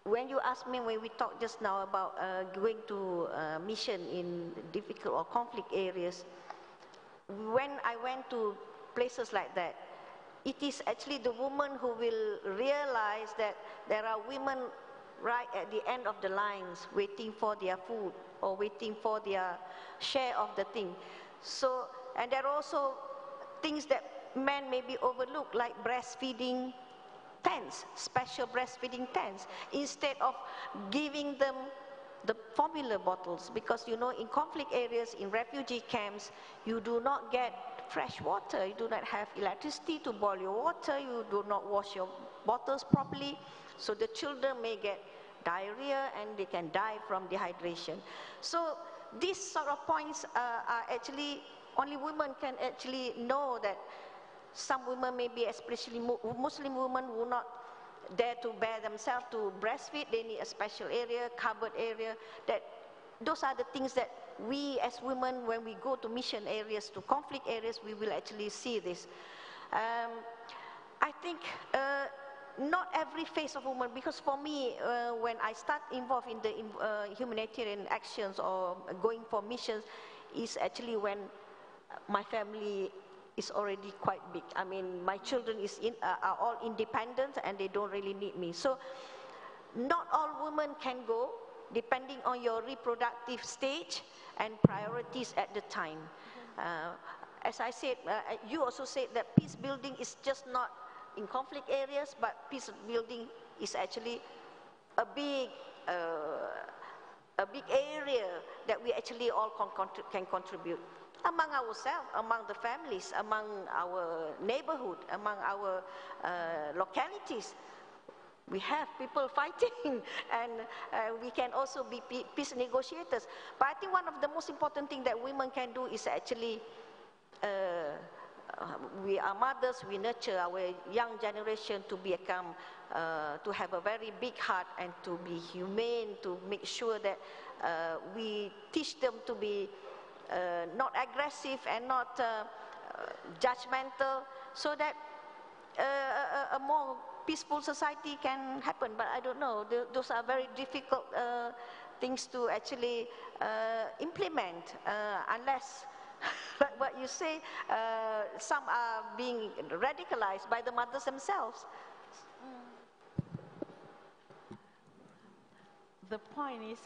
When you asked me, when we talked just now about going to mission in difficult or conflict areas, when I went to places like that, it is actually the woman who will realize that there are women right at the end of the lines waiting for their food or waiting for their share of the thing. So, and there are also things that men maybe overlook, like breastfeeding tents, special breastfeeding tents, instead of giving them the formula bottles, because you know in conflict areas, in refugee camps, you do not get fresh water, you do not have electricity to boil your water, you do not wash your bottles properly, so the children may get diarrhea and they can die from dehydration. So these sort of points are actually, only women can actually know that some women, maybe especially Muslim women, will not dare to bear themselves to breastfeed. They need a special area, covered area. Those are the things that we as women, when we go to mission areas, to conflict areas, we will actually see this. I think not every phase of women, because for me, when I start involved in the humanitarian actions or going for missions, is actually when my family is already quite big. I mean, my children are all independent and they don't really need me. So not all women can go, depending on your reproductive stage and priorities at the time. As I said, you also said that peace building is just not in conflict areas, but peace building is actually a big area that we actually all can contribute. Among ourselves, among the families, among our neighborhood, among our localities, we have people fighting, and we can also be peace negotiators. But I think one of the most important things that women can do is actually, we are mothers, we nurture our young generation to become, to have a very big heart and to be humane, to make sure that we teach them to be not aggressive and not judgmental, so that a more peaceful society can happen. But I don't know, those are very difficult things to actually implement, unless, like what you say, some are being radicalized by the mothers themselves.
The point is,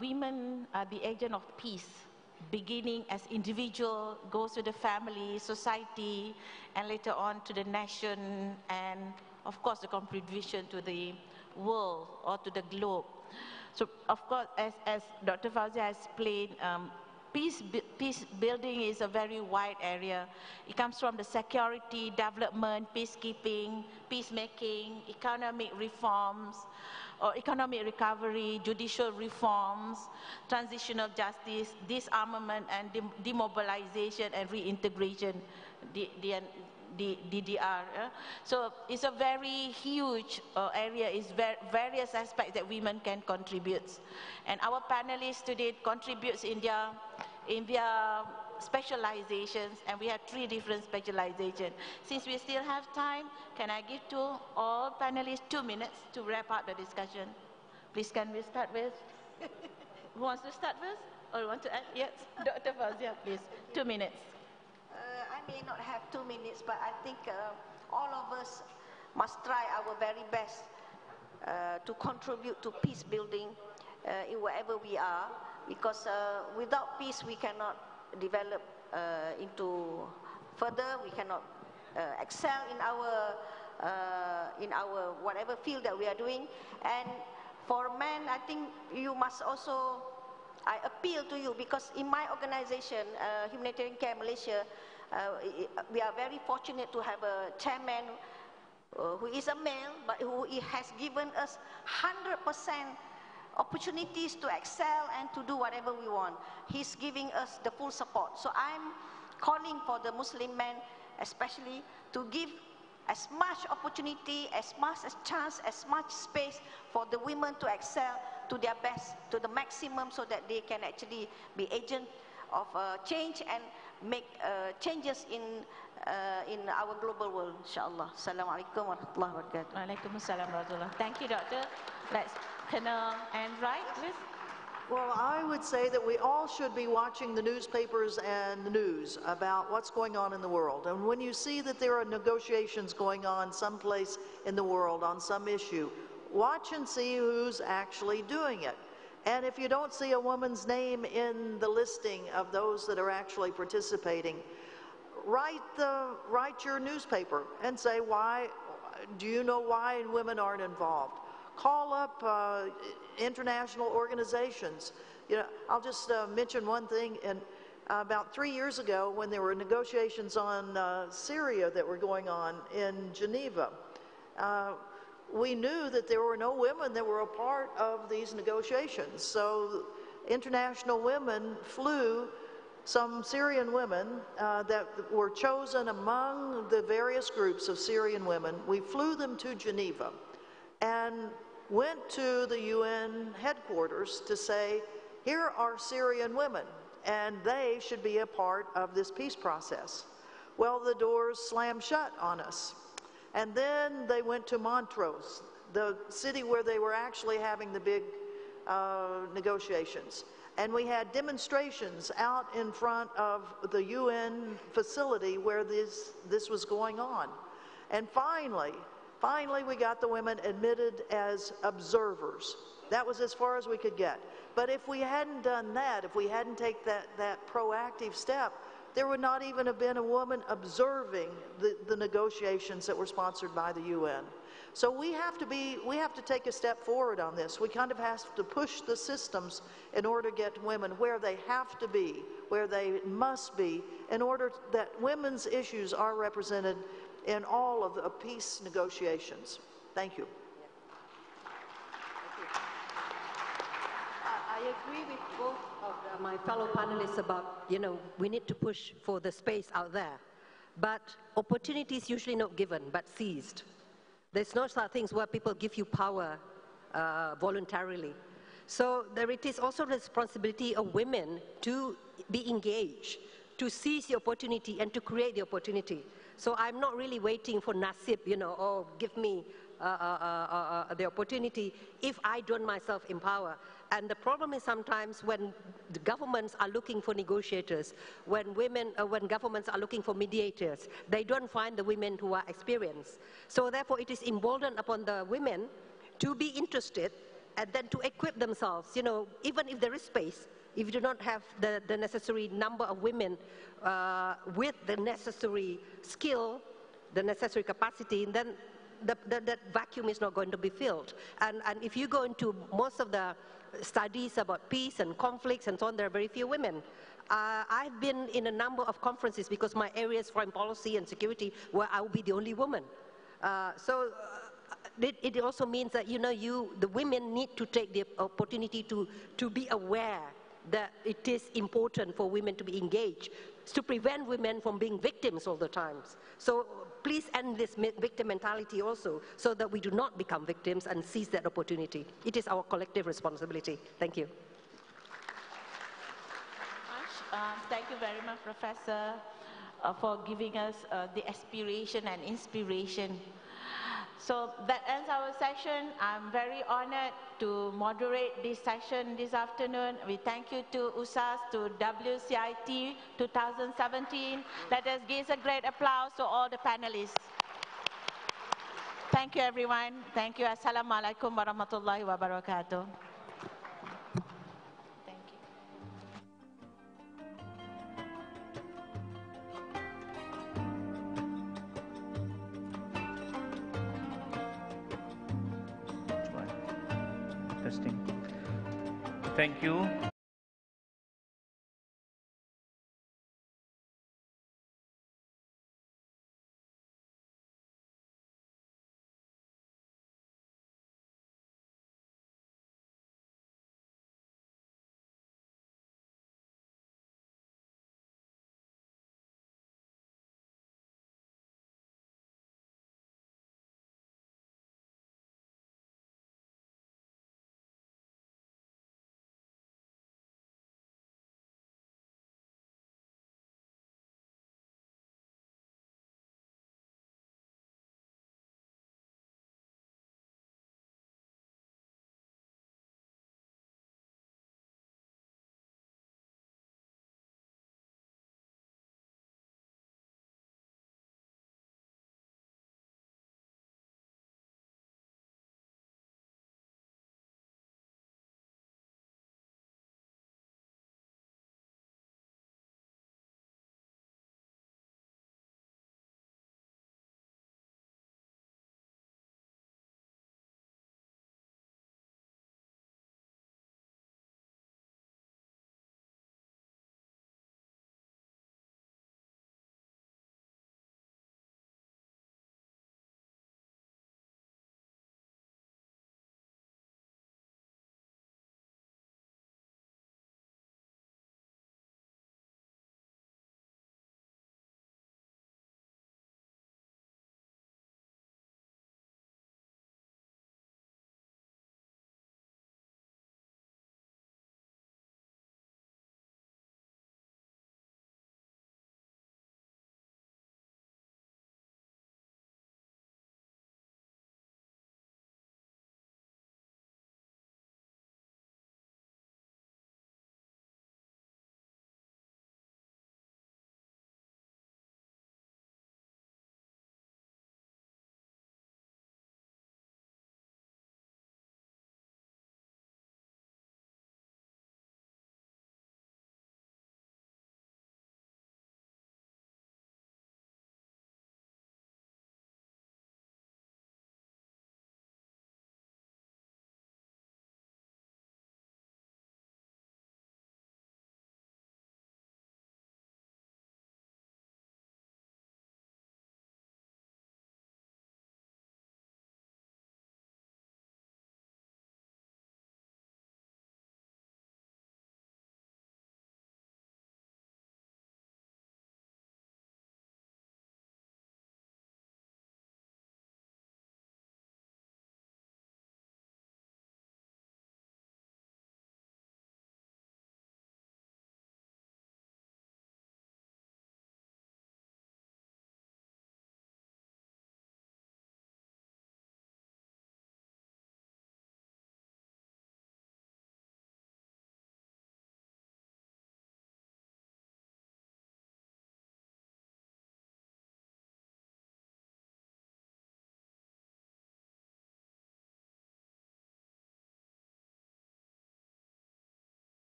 women are the agent of peace, beginning as individual, goes to the family, society, and later on to the nation, and of course the contribution to the world or to the globe. So of course, as Dr. Fauzia has explained, peace building is a very wide area. It comes from the security, development, peacekeeping, peacemaking, economic reforms, or economic recovery, judicial reforms, transitional justice, disarmament and demobilization and reintegration, DDR. So it's a very huge area, it's various aspects that women can contribute. And our panelists today contributes in their specializations, and we have 3 different specializations. Since we still have time, can I give to all panelists 2 minutes to wrap up the discussion? Please, can we start with, who wants to start first? Or want to add? Yes, Dr. Fauzia, please, 2 minutes.
I may not have 2 minutes, but I think all of us must try our very best to contribute to peace building in wherever we are, because without peace we cannot develop into further, we cannot excel in our whatever field that we are doing. And for men, I think you must also, I appeal to you, because in my organization, Humanitarian Care Malaysia, we are very fortunate to have a chairman who is a male, but who has given us 100% opportunities to excel and to do whatever we want. He's giving us the full support. So I'm calling for the Muslim men especially to give as much opportunity, as much chance, as much space for the women to excel to their best, to the maximum, so that they can actually be agent of change and make changes in our global world, inshallah. Assalamualaikum warahmatullahi wabarakatuh.
Waalaikumsalam warahmatullah. Thank you, Doctor. Let's Colonel Enright, please.
Well, I would say that we all should be watching the newspapers and the news about what's going on in the world. And when you see that there are negotiations going on someplace in the world on some issue, watch and see who's actually doing it. And if you don't see a woman's name in the listing of those that are actually participating, write your newspaper and say, why, do you know why women aren't involved? Call up international organizations. You know, I'll just mention one thing. And about 3 years ago, when there were negotiations on Syria that were going on in Geneva, we knew that there were no women that were a part of these negotiations. So international women flew some Syrian women that were chosen among the various groups of Syrian women. We flew them to Geneva and went to the UN headquarters to say, here are Syrian women, and they should be a part of this peace process. Well, the doors slammed shut on us. And then they went to Montrose, the city where they were actually having the big negotiations. And we had demonstrations out in front of the UN facility where this was going on. And finally, we got the women admitted as observers. That was as far as we could get. But if we hadn't done that, if we hadn't taken that proactive step, there would not even have been a woman observing the negotiations that were sponsored by the UN. So we have to take a step forward on this. We kind of have to push the systems in order to get women where they have to be, where they must be, in order that women's issues are represented in all of the peace negotiations. Thank you.
I agree with both of my fellow panelists about, we need to push for the space out there. But opportunities usually not given, but seized. There's no such things where people give you power voluntarily. So it is also the responsibility of women to be engaged, to seize the opportunity and to create the opportunity. So I'm not really waiting for Nasib, or give me the opportunity if I don't myself empower. And the problem is sometimes when the governments are looking for negotiators, when governments are looking for mediators, they don't find the women who are experienced. So therefore it is emboldened upon the women to be interested and then to equip themselves, even if there is space. If you do not have the necessary number of women with the necessary skill, the necessary capacity, then that vacuum is not going to be filled. And if you go into most of the studies about peace and conflicts and so on, there are very few women. I've been in a number of conferences because my area is foreign policy and security, where I will be the only woman. It also means that, the women need to take the opportunity to be aware that it is important for women to be engaged, to prevent women from being victims all the time. So please end this victim mentality also, so that we do not become victims and seize that opportunity. It is our collective responsibility. Thank you.
Thank you very much, Professor, for giving us the aspiration and inspiration. So that ends our session. I'm very honored to moderate this session this afternoon. We thank you to USAS, to WCIT 2017. Let us give a great applause to all the panelists. Thank you, everyone. Thank you. Assalamualaikum warahmatullahi wabarakatuh. Thank you.
Testing. Thank you.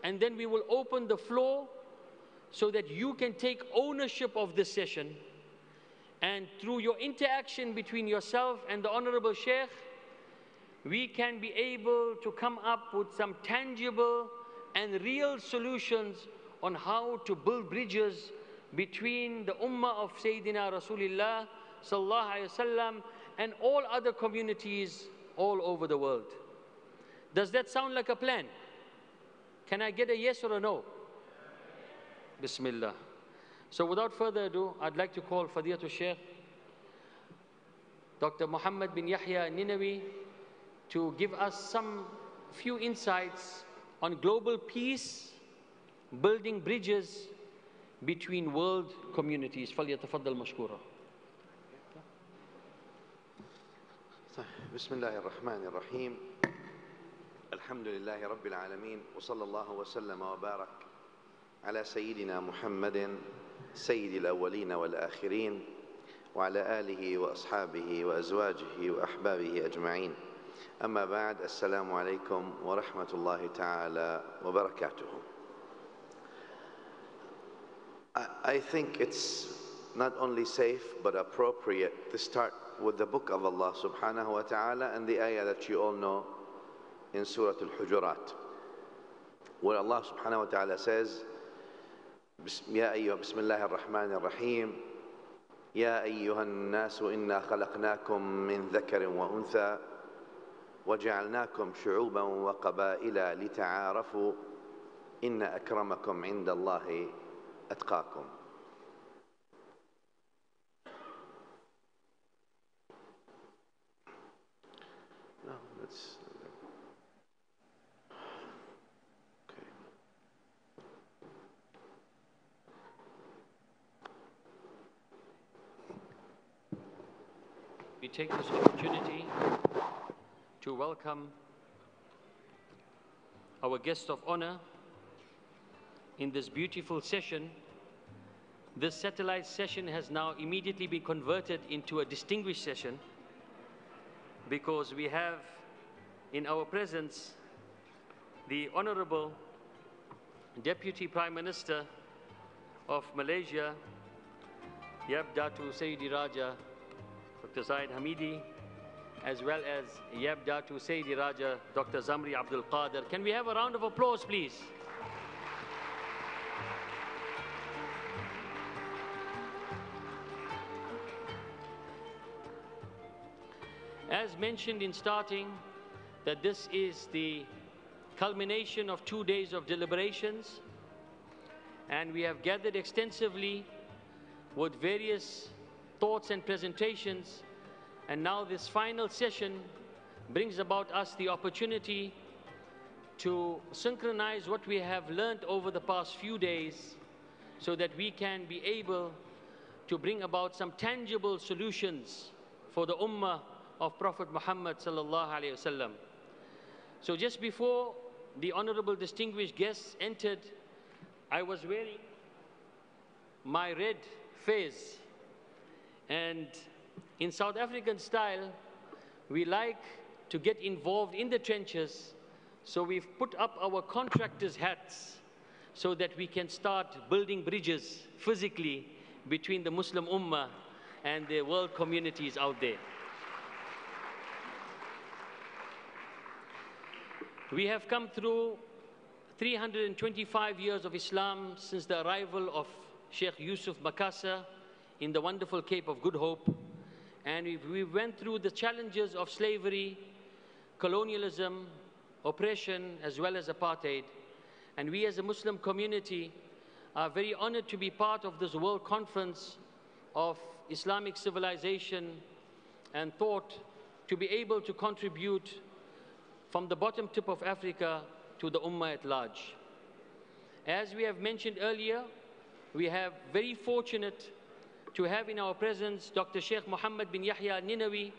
and then we will open the floor so that you can take ownership of this session. And through your interaction between yourself and the Honorable Sheikh, we can be able to come up with some tangible and real solutions on how to build bridges between the Ummah of Sayyidina Rasulullah Sallallahu Alaihi Wasallam and all other communities all over the world. Does that sound like a plan? Can I get a yes or a no? Bismillah. So without further ado, I'd like to call Fadilatul Sheikh Dr. Muhammad bin Yahya Ninawi to give us some few insights on global peace, building bridges between world communities. فليتفضل مشكورا.
بسم الله الرحمن الرحيم. الحمد لله رب العالمين وصلى الله وسلم وبارك على سيدنا محمد سيد الأولين والآخرين وعلى آله وأصحابه وأزواجه وأحبابه أجمعين. أما بعد، السلام عليكم ورحمة الله تعالى وبركاته. I think it's not only safe but appropriate to start with the book of Allah subhanahu wa ta'ala and the ayah that you all know in Surah Al-Hujurat, where Allah subhanahu wa ta'ala says, يا أيها بسم الله الرحمن الرحيم يا أيها الناس إنا خلقناكم من ذكر وأنثى وجعلناكم شعوبا وقبائل لتعارفوا إن أكرمكم عند الله أتقاكم.
We take this opportunity to welcome our guest of honor in this beautiful session. This satellite session has now immediately been converted into a distinguished session because we have in our presence the Honorable Deputy Prime Minister of Malaysia, Yab Datu Sayyidi Raja Dr. Zaid Hamidi, as well as Yab Datu Sayyidi Raja Dr. Zamri Abdul Qadir. Can we have a round of applause, please? As mentioned in starting, that this is the culmination of 2 days of deliberations, and we have gathered extensively with various thoughts and presentations, and now this final session brings about us the opportunity to synchronize what we have learned over the past few days so that we can be able to bring about some tangible solutions for the ummah of Prophet Muhammad sallallahu alaihi wasallam. So just before the honorable distinguished guests entered, I was wearing my red fez. And in South African style, we like to get involved in the trenches, so we've put up our contractors' hats so that we can start building bridges physically between the Muslim Ummah and the world communities out there. We have come through 325 years of Islam since the arrival of Sheikh Yusuf Makassar in the wonderful Cape of Good Hope, and we went through the challenges of slavery, colonialism, oppression, as well as apartheid. And we as a Muslim community are very honored to be part of this World Conference of Islamic Civilization and thought to be able to contribute from the bottom tip of Africa to the Ummah at large. As we have mentioned earlier, we have very fortunate to have in our presence Dr. Sheikh Muhammad bin Yahya Ninawi,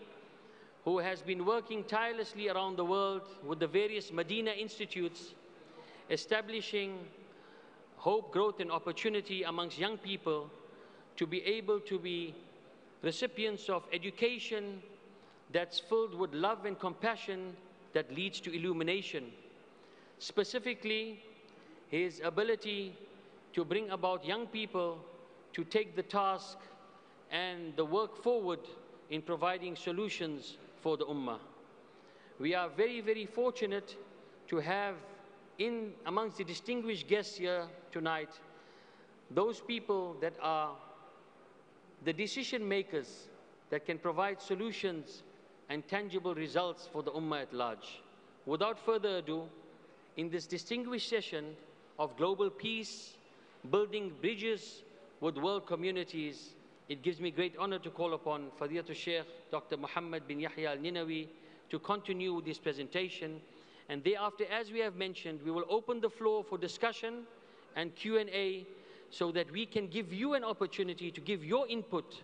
who has been working tirelessly around the world with the various Medina institutes, establishing hope, growth, and opportunity amongst young people to be able to be recipients of education that's filled with love and compassion that leads to illumination. Specifically, his ability to bring about young people to take the task and the work forward in providing solutions for the Ummah. We are very, very fortunate to have amongst the distinguished guests here tonight, those people that are the decision makers that can provide solutions and tangible results for the Ummah at large. Without further ado, in this distinguished session of global peace, building bridges with world communities, it gives me great honor to call upon Fadilatul Sheikh Dr. Muhammad bin Yahya al-Ninawi to continue with this presentation. And thereafter, as we have mentioned, we will open the floor for discussion and Q&A so that we can give you an opportunity to give your input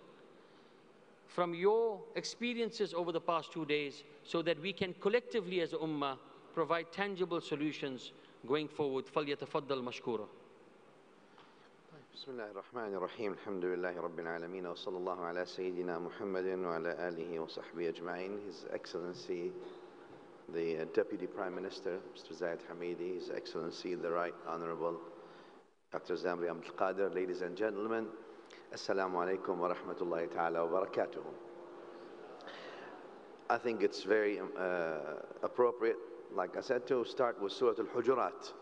from your experiences over the past 2 days so that we can collectively as a Ummah provide tangible solutions going forward. فَلْيَتَفَضَّلْ مَشْكُورًا.
بسم الله الرحمن الرحيم الحمد لله رب العالمين وصلى الله على سيدنا محمد وعلى آله وصحبه أجمعين. His Excellency the Deputy Prime Minister Mr. Zayed Hamidi, His Excellency the Right Honorable Dr. Zamri Abdul Qadir, ladies and gentlemen, Assalamu alaikum wa rahmatullahi ta'ala wa barakatuh. I think it's very appropriate, like I said, to start with Surah Al-Hujurat,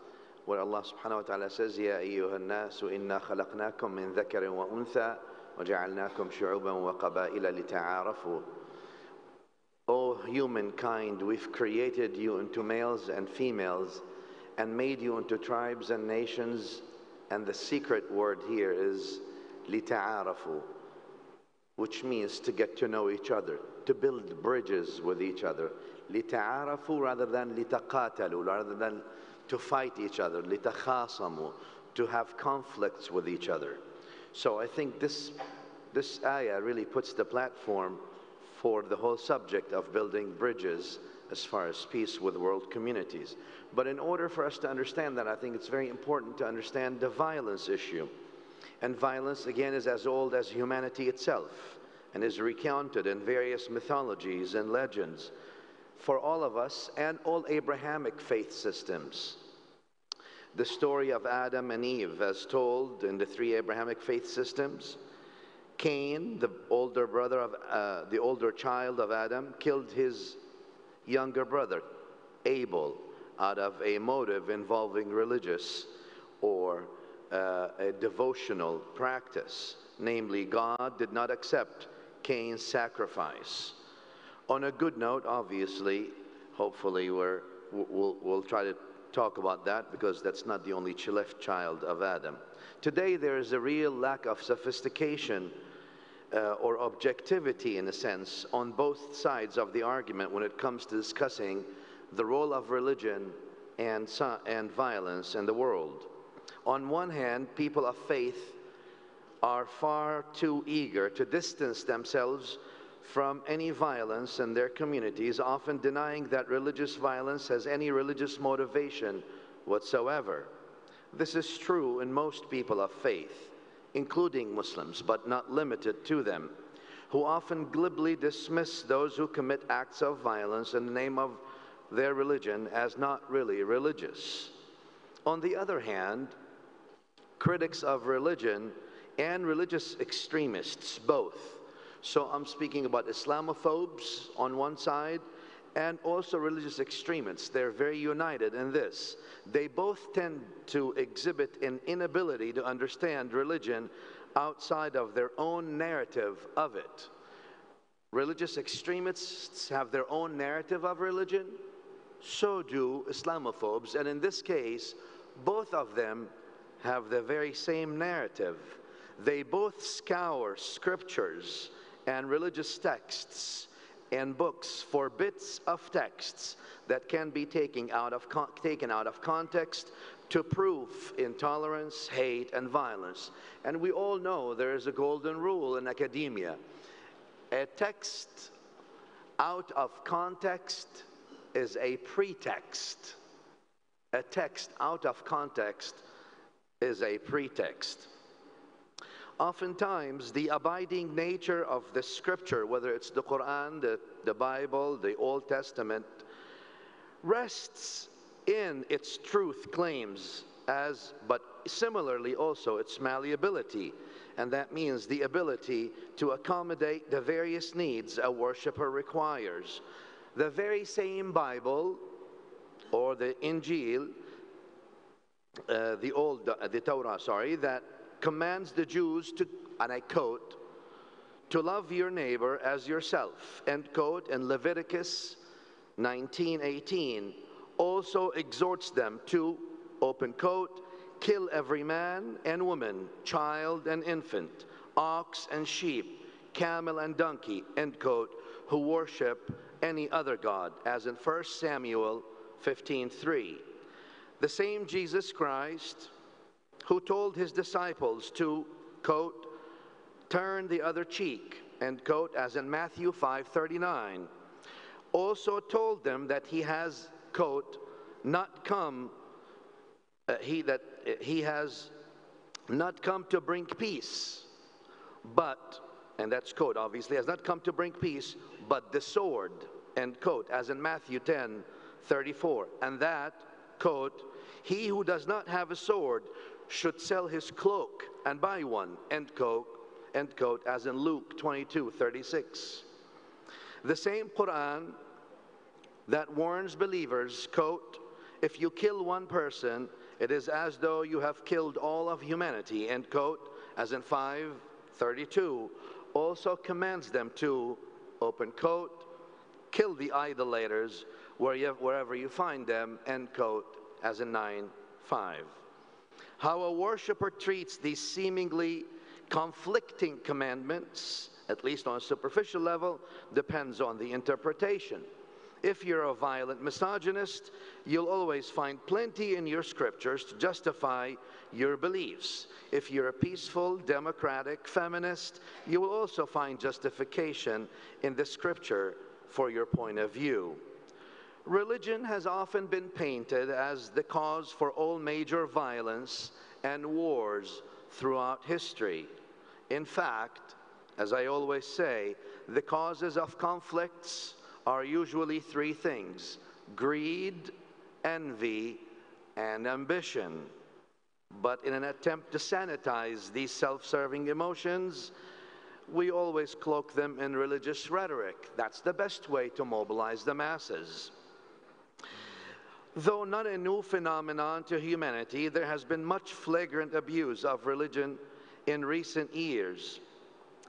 where Allah subhanahu wa ta'ala says, Ya ayyuha an-nasu inna khalaqnakum min dhakarin wa untha wa ja'alnakum shu'uban wa qabaila lita'arafu. O humankind, we've created you into males and females and made you into tribes and nations, and the secret word here is lita'arafu, which means to get to know each other, to build bridges with each other. Lita'arafu rather than litaqatalu, rather than to fight each other, litakhasamu, to have conflicts with each other. So I think this ayah really puts the platform for the whole subject of building bridges as far as peace with world communities. But in order for us to understand that, I think it's very important to understand the violence issue. And violence, again, is as old as humanity itself and is recounted in various mythologies and legends for all of us and all Abrahamic faith systems. The story of Adam and Eve, as told in the 3 Abrahamic faith systems, Cain, the older brother of the older child of Adam, killed his younger brother, Abel, out of a motive involving religious or a devotional practice. Namely, God did not accept Cain's sacrifice. On a good note, obviously, hopefully we'll try to talk about that, because that's not the only left child of Adam. Today there is a real lack of sophistication or objectivity, in a sense, on both sides of the argument when it comes to discussing the role of religion and violence in the world. On one hand, people of faith are far too eager to distance themselves from any violence in their communities, often denying that religious violence has any religious motivation whatsoever. This is true in most people of faith, including Muslims, but not limited to them, who often glibly dismiss those who commit acts of violence in the name of their religion as not really religious. On the other hand, critics of religion and religious extremists, both. So I'm speaking about Islamophobes on one side and also religious extremists. They're very united in this. They both tend to exhibit an inability to understand religion outside of their own narrative of it. Religious extremists have their own narrative of religion. So do Islamophobes. And in this case, both of them have the very same narrative. They both scour scriptures and religious texts and books for bits of texts that can be taken out of context to prove intolerance, hate, and violence. And we all know there is a golden rule in academia. A text out of context is a pretext. A text out of context is a pretext. Oftentimes, the abiding nature of the scripture, whether it's the Quran, the Bible, the Old Testament, rests in its truth claims but similarly also its malleability. And that means the ability to accommodate the various needs a worshiper requires. The very same Bible, or the Injil, the Torah, that commands the Jews to, and I quote, to love your neighbor as yourself, end quote, in Leviticus 19:18, also exhorts them to, open quote, kill every man and woman, child and infant, ox and sheep, camel and donkey, end quote, who worship any other god, as in 1 Samuel 15:3. The same Jesus Christ who told his disciples to, quote, turn the other cheek, end quote, as in Matthew 5:39, also told them that he has, quote, not come, he has not come to bring peace, but, and that's quote, obviously, has not come to bring peace, but the sword, end quote, as in Matthew 10:34, and that, quote, he who does not have a sword should sell his cloak and buy one, end quote, as in Luke 22:36. The same Quran that warns believers, quote, if you kill one person, it is as though you have killed all of humanity, end quote, as in 5:32, also commands them to, open quote, kill the idolaters wherever you find them, end quote, as in 9:5. How a worshiper treats these seemingly conflicting commandments, at least on a superficial level, depends on the interpretation. If you're a violent misogynist, you'll always find plenty in your scriptures to justify your beliefs. If you're a peaceful, democratic feminist, you will also find justification in the scripture for your point of view. Religion has often been painted as the cause for all major violence and wars throughout history. In fact, as I always say, the causes of conflicts are usually three things: greed, envy, and ambition. But in an attempt to sanitize these self-serving emotions, we always cloak them in religious rhetoric. That's the best way to mobilize the masses. Though not a new phenomenon to humanity, there has been much flagrant abuse of religion in recent years.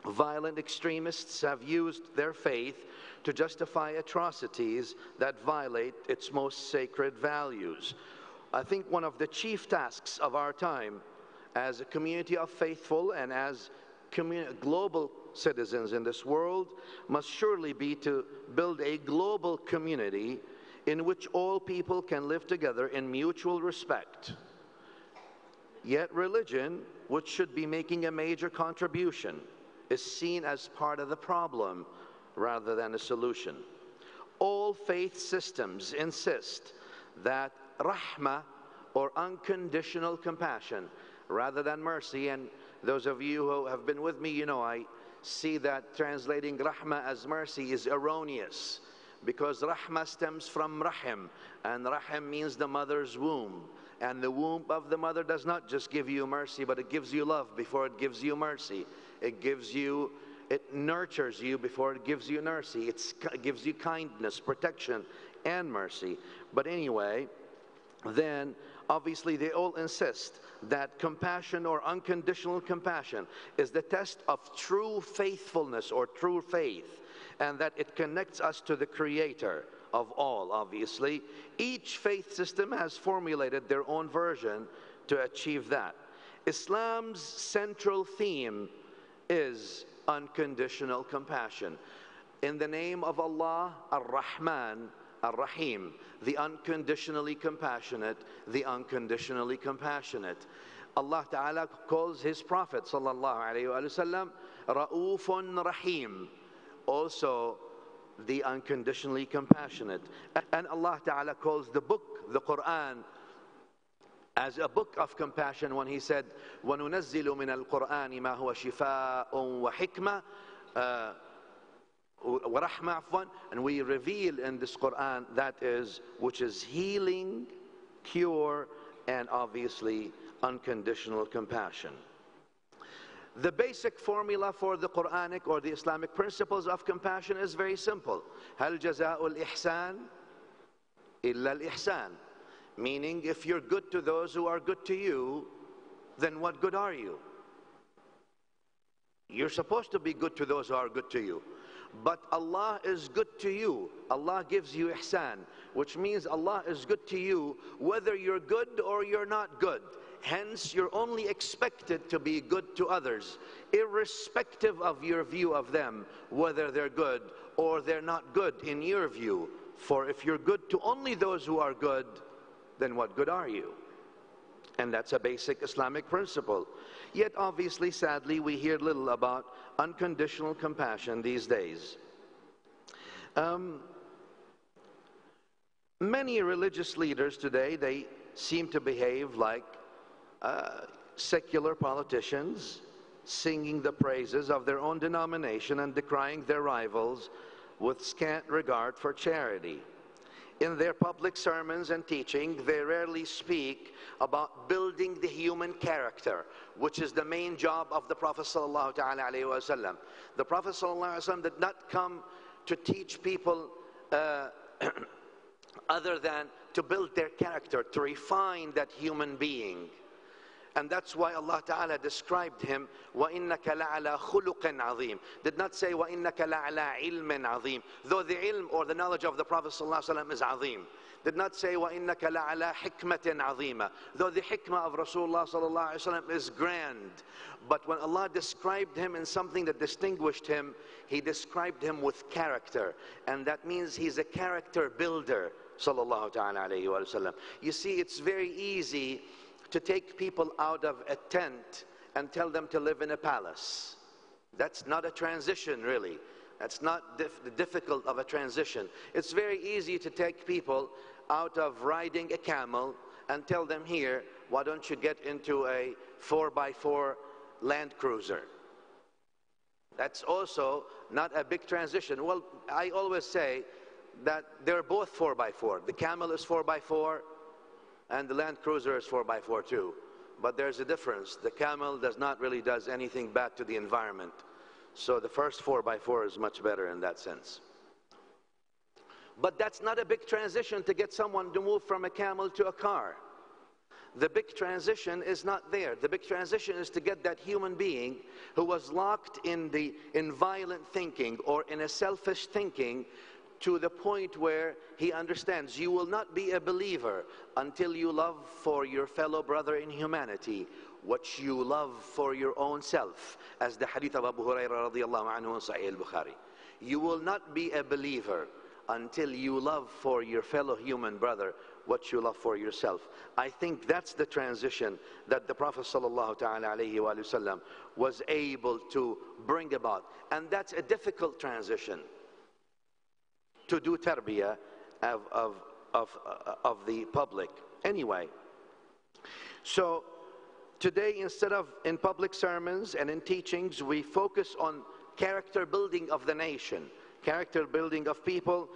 Violent extremists have used their faith to justify atrocities that violate its most sacred values. I think one of the chief tasks of our time as a community of faithful and as global citizens in this world must surely be to build a global community in which all people can live together in mutual respect. Yet religion, which should be making a major contribution, is seen as part of the problem rather than a solution. All faith systems insist that rahmah, or unconditional compassion, rather than mercy, and those of you who have been with me, you know I see that translating rahmah as mercy is erroneous, because rahmah stems from rahim, and rahim means the mother's womb. And the womb of the mother does not just give you mercy, but it gives you love before it gives you mercy. It nurtures you before it gives you mercy. It gives you kindness, protection, and mercy. But anyway, then obviously they all insist that compassion, or unconditional compassion, is the test of true faithfulness or true faith, and that it connects us to the Creator of all, obviously. Each faith system has formulated their own version to achieve that. Islam's central theme is unconditional compassion. In the name of Allah, Ar-Rahman, Ar-Rahim, the unconditionally compassionate, the unconditionally compassionate. Allah Ta'ala calls His Prophet sallallahu alayhi wa sallam Ra'ufun Rahim, also the unconditionally compassionate. And Allah Ta'ala calls the book, the Quran, as a book of compassion when He said, وَنُنَزِّلُ مِنَ الْقُرْآنِ مَا هُوَ شِفَاءٌ وَحِكْمَةٌ وَرَحْمَةٌ عَفْوًا, and we reveal in this Quran which is healing, cure, and obviously unconditional compassion. The basic formula for the Quranic or the Islamic principles of compassion is very simple. هل جزاء الإحسان إلا الإحسان. Meaning, if you're good to those who are good to you, then what good are you? You're supposed to be good to those who are good to you. But Allah is good to you. Allah gives you ihsan, which means Allah is good to you whether you're good or you're not good. Hence, you're only expected to be good to others, irrespective of your view of them, whether they're good or they're not good in your view. For if you're good to only those who are good, then what good are you? And that's a basic Islamic principle. Yet obviously, sadly, we hear little about unconditional compassion these days. Many religious leaders today, they seem to behave like secular politicians, singing the praises of their own denomination and decrying their rivals with scant regard for charity. In their public sermons and teaching, they rarely speak about building the human character, which is the main job of the Prophet ﷺ. The Prophet ﷺ did not come to teach people other than to build their character, to refine that human being. And that's why Allah Ta'ala described him, وَإِنَّكَ لَعَلَى خُلُقٍ عَظِيمٍ. Did not say, وَإِنَّكَ لَعَلَى عِلْمٍ عَظِيمٍ. Though the ilm or the knowledge of the Prophet ﷺ is azim. Did not say, وَإِنَّكَ لَعَلَى حِكْمَةٍ عَظِيمًا. Though the hikmah of Rasulullah ﷺ is grand. But when Allah described him in something that distinguished him, He described him with character. And that means he's a character builder, sallallahu ta'ala alayhi wa sallam. You see, it's very easy to take people out of a tent and tell them to live in a palace. That's not a transition, really. That's not difficult of a transition. It's very easy to take people out of riding a camel and tell them, here, why don't you get into a 4x4 Land Cruiser? That's also not a big transition. Well, I always say that they're both 4x4. The camel is 4x4, and the Land Cruiser is 4x4 too. But there's a difference. The camel does not really does anything bad to the environment. So the first 4x4 is much better in that sense. But that's not a big transition to get someone to move from a camel to a car. The big transition is not there. The big transition is to get that human being who was locked in violent thinking or in a selfish thinking to the point where he understands you will not be a believer until you love for your fellow brother in humanity what you love for your own self, as the hadith of Abu Hurairah radiyallahu anhu in Sahih al-Bukhari. You will not be a believer until you love for your fellow human brother what you love for yourself. I think that's the transition that the Prophet sallallahu ta'ala alayhi wa sallam was able to bring about. And that's a difficult transition, to do tarbiyah of the public. Anyway, so today, instead of in public sermons and in teachings, we focus on character building of the nation, character building of people.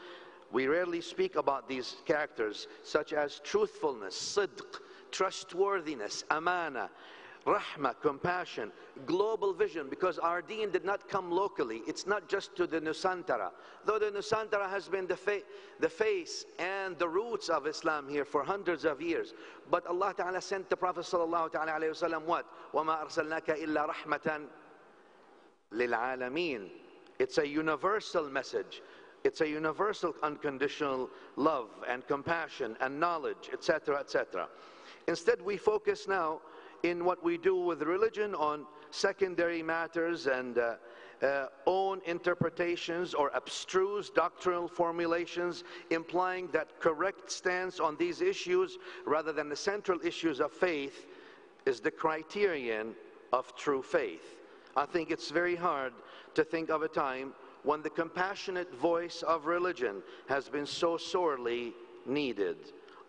We rarely speak about these characters, such as truthfulness, sidq, trustworthiness, amana, rahmah, compassion, global vision, because our deen did not come locally. It's not just to the Nusantara. Though the Nusantara has been the face and the roots of Islam here for hundreds of years. But Allah Ta'ala sent the Prophet Sallallahu Ta'ala Alayhi Wasallam what? وَمَا أَرْسَلْنَاكَ إِلَّا رَحْمَةً لِلْعَالَمِينَ. It's a universal message. It's a universal unconditional love and compassion and knowledge, etc., etc. Instead, we focus now in what we do with religion on secondary matters and own interpretations or abstruse doctrinal formulations, implying that correct stance on these issues rather than the central issues of faith is the criterion of true faith. I think it's very hard to think of a time when the compassionate voice of religion has been so sorely needed.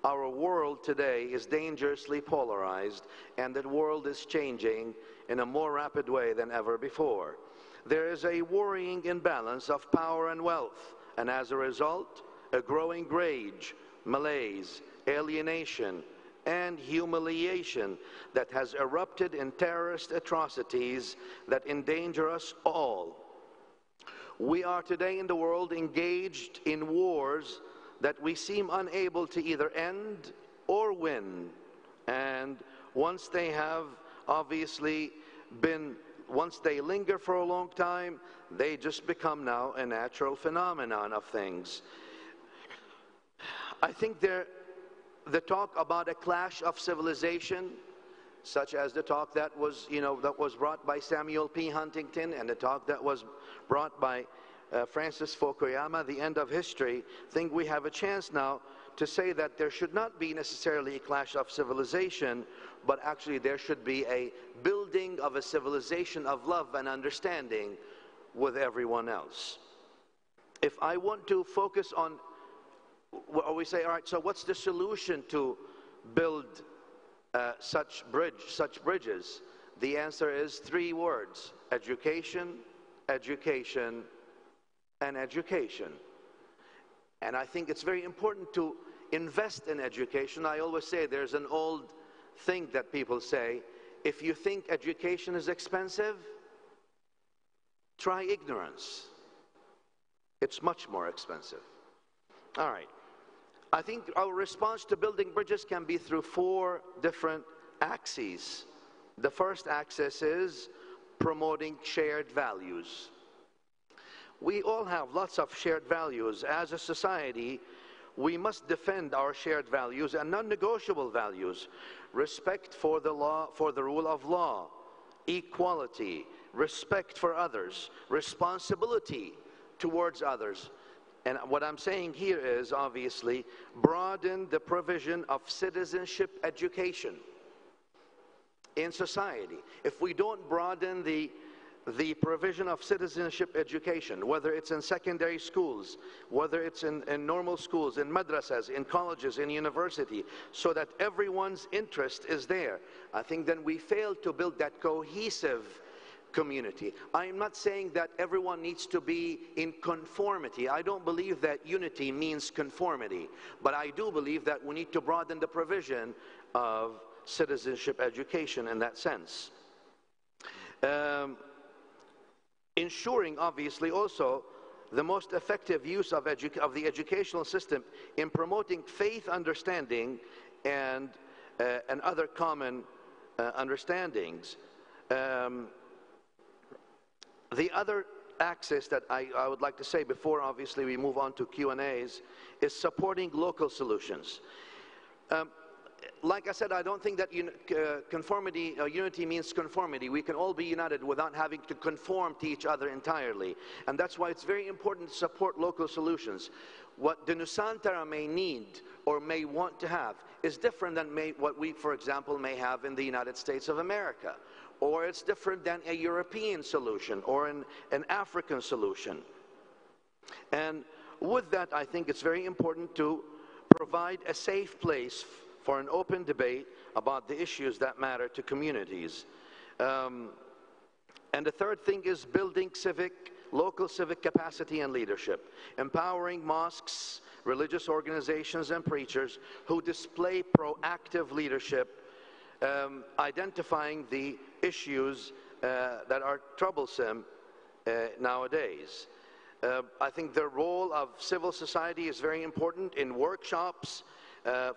Our world today is dangerously polarized, and the world is changing in a more rapid way than ever before. There is a worrying imbalance of power and wealth, and as a result, a growing rage, malaise, alienation, and humiliation that has erupted in terrorist atrocities that endanger us all. We are today in the world engaged in wars that we seem unable to either end or win. And once they have obviously been, once they linger for a long time, they just become now a natural phenomenon of things. I think the talk about a clash of civilization, such as the talk that was, that was brought by Samuel P. Huntington, and the talk that was brought by Francis Fukuyama, The End of History, I think we have a chance now to say that there should not be necessarily a clash of civilization, but actually there should be a building of a civilization of love and understanding with everyone else. If I want to focus on, or we say, all right, so what's the solution to build such bridges? The answer is 3 words: education, education, and education. And I think it's very important to invest in education. I always say, there's an old thing that people say, if you think education is expensive, try ignorance. It's much more expensive. All right. I think our response to building bridges can be through 4 different axes. The first axis is promoting shared values. We all have lots of shared values. As a society, we must defend our shared values and non-negotiable values: respect for the law, for the rule of law, equality, respect for others, responsibility towards others. And what I'm saying here is, obviously, broaden the provision of citizenship education in society. If we don't broaden the provision of citizenship education, whether it's in secondary schools, whether it's in normal schools, in madrasas, in colleges, in university, so that everyone's interest is there, I think then we fail to build that cohesive community. I'm not saying that everyone needs to be in conformity. I don't believe that unity means conformity, but I do believe that we need to broaden the provision of citizenship education in that sense. Ensuring, obviously, also the most effective use of the educational system in promoting faith understanding and other common understandings. The other axis that I would like to say before, obviously, we move on to Q&As is supporting local solutions. Like I said, I don't think that unity means conformity. We can all be united without having to conform to each other entirely. And that's why it's very important to support local solutions. What the Nusantara may need or may want to have is different than what we, for example, may have in the United States of America. Or it's different than a European solution or an African solution. And with that, I think it's very important to provide a safe place for an open debate about the issues that matter to communities. And the third thing is building local civic capacity and leadership, empowering mosques, religious organizations, and preachers who display proactive leadership, identifying the issues that are troublesome nowadays. I think the role of civil society is very important in workshops.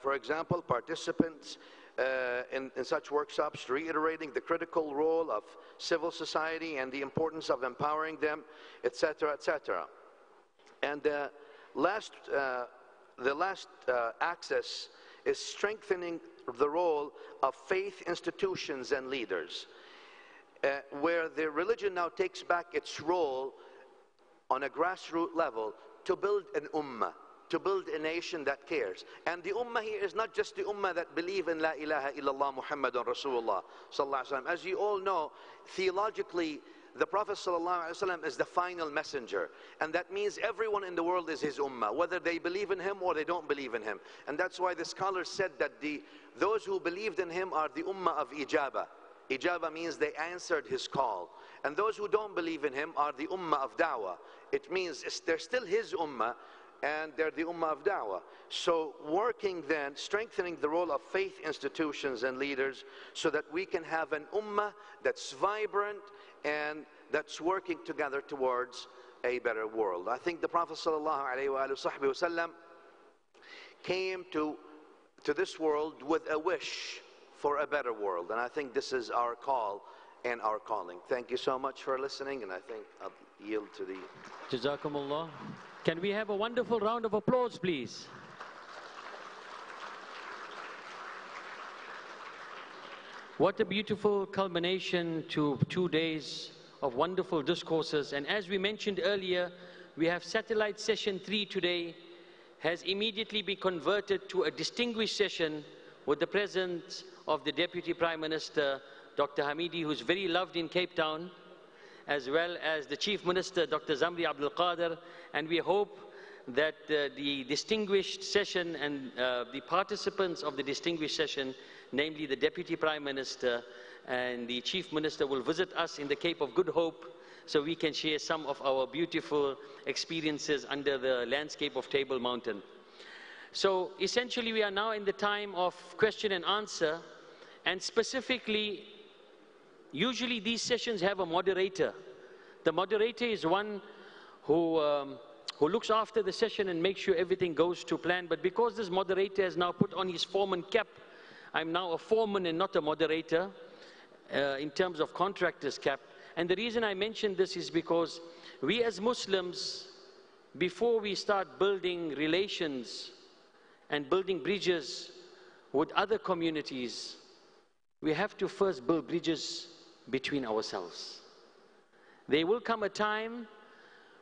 For example, participants in such workshops reiterating the critical role of civil society and the importance of empowering them, etc., etc. And the last axis is strengthening the role of faith institutions and leaders, where the religion now takes back its role on a grassroots level to build an ummah, to build a nation that cares. And the ummah here is not just the ummah that believe in La ilaha illallah Muhammadun Rasulullah sallallahu alaihi wasallam. As you all know, theologically, the Prophet sallallahu alaihi wasallam is the final messenger. And that means everyone in the world is his ummah, whether they believe in him or they don't believe in him. And that's why the scholars said that those who believed in him are the ummah of ijaba. Ijaba means they answered his call. And those who don't believe in him are the ummah of da'wah. It means they're still his ummah, and they're the ummah of da'wah. So working then, strengthening the role of faith institutions and leaders so that we can have an ummah that's vibrant and that's working together towards a better world. I think the Prophet ﷺ came to this world with a wish for a better world, and I think this is our call and our calling. Thank you so much for listening, and I think I'll yield to the...
Jazakumullah. Can we have a wonderful round of applause, please? What a beautiful culmination to 2 days of wonderful discourses. And as we mentioned earlier, we have satellite session 3 today has immediately been converted to a distinguished session with the presence of the Deputy Prime Minister, Dr. Hamidi, who's very loved in Cape Town, as well as the Chief Minister, Dr. Zamri Abdul Qadir, and we hope that the distinguished session and the participants of the distinguished session, namely the Deputy Prime Minister and the Chief Minister, will visit us in the Cape of Good Hope so we can share some of our beautiful experiences under the landscape of Table Mountain. So essentially we are now in the time of question and answer, and specifically, usually these sessions have a moderator. The moderator is one who looks after the session and makes sure everything goes to plan. But because this moderator has now put on his foreman cap, I'm now a foreman and not a moderator in terms of contractor's cap. And the reason I mention this is because we as Muslims, before we start building relations and building bridges with other communities, we have to first build bridges between ourselves. There will come a time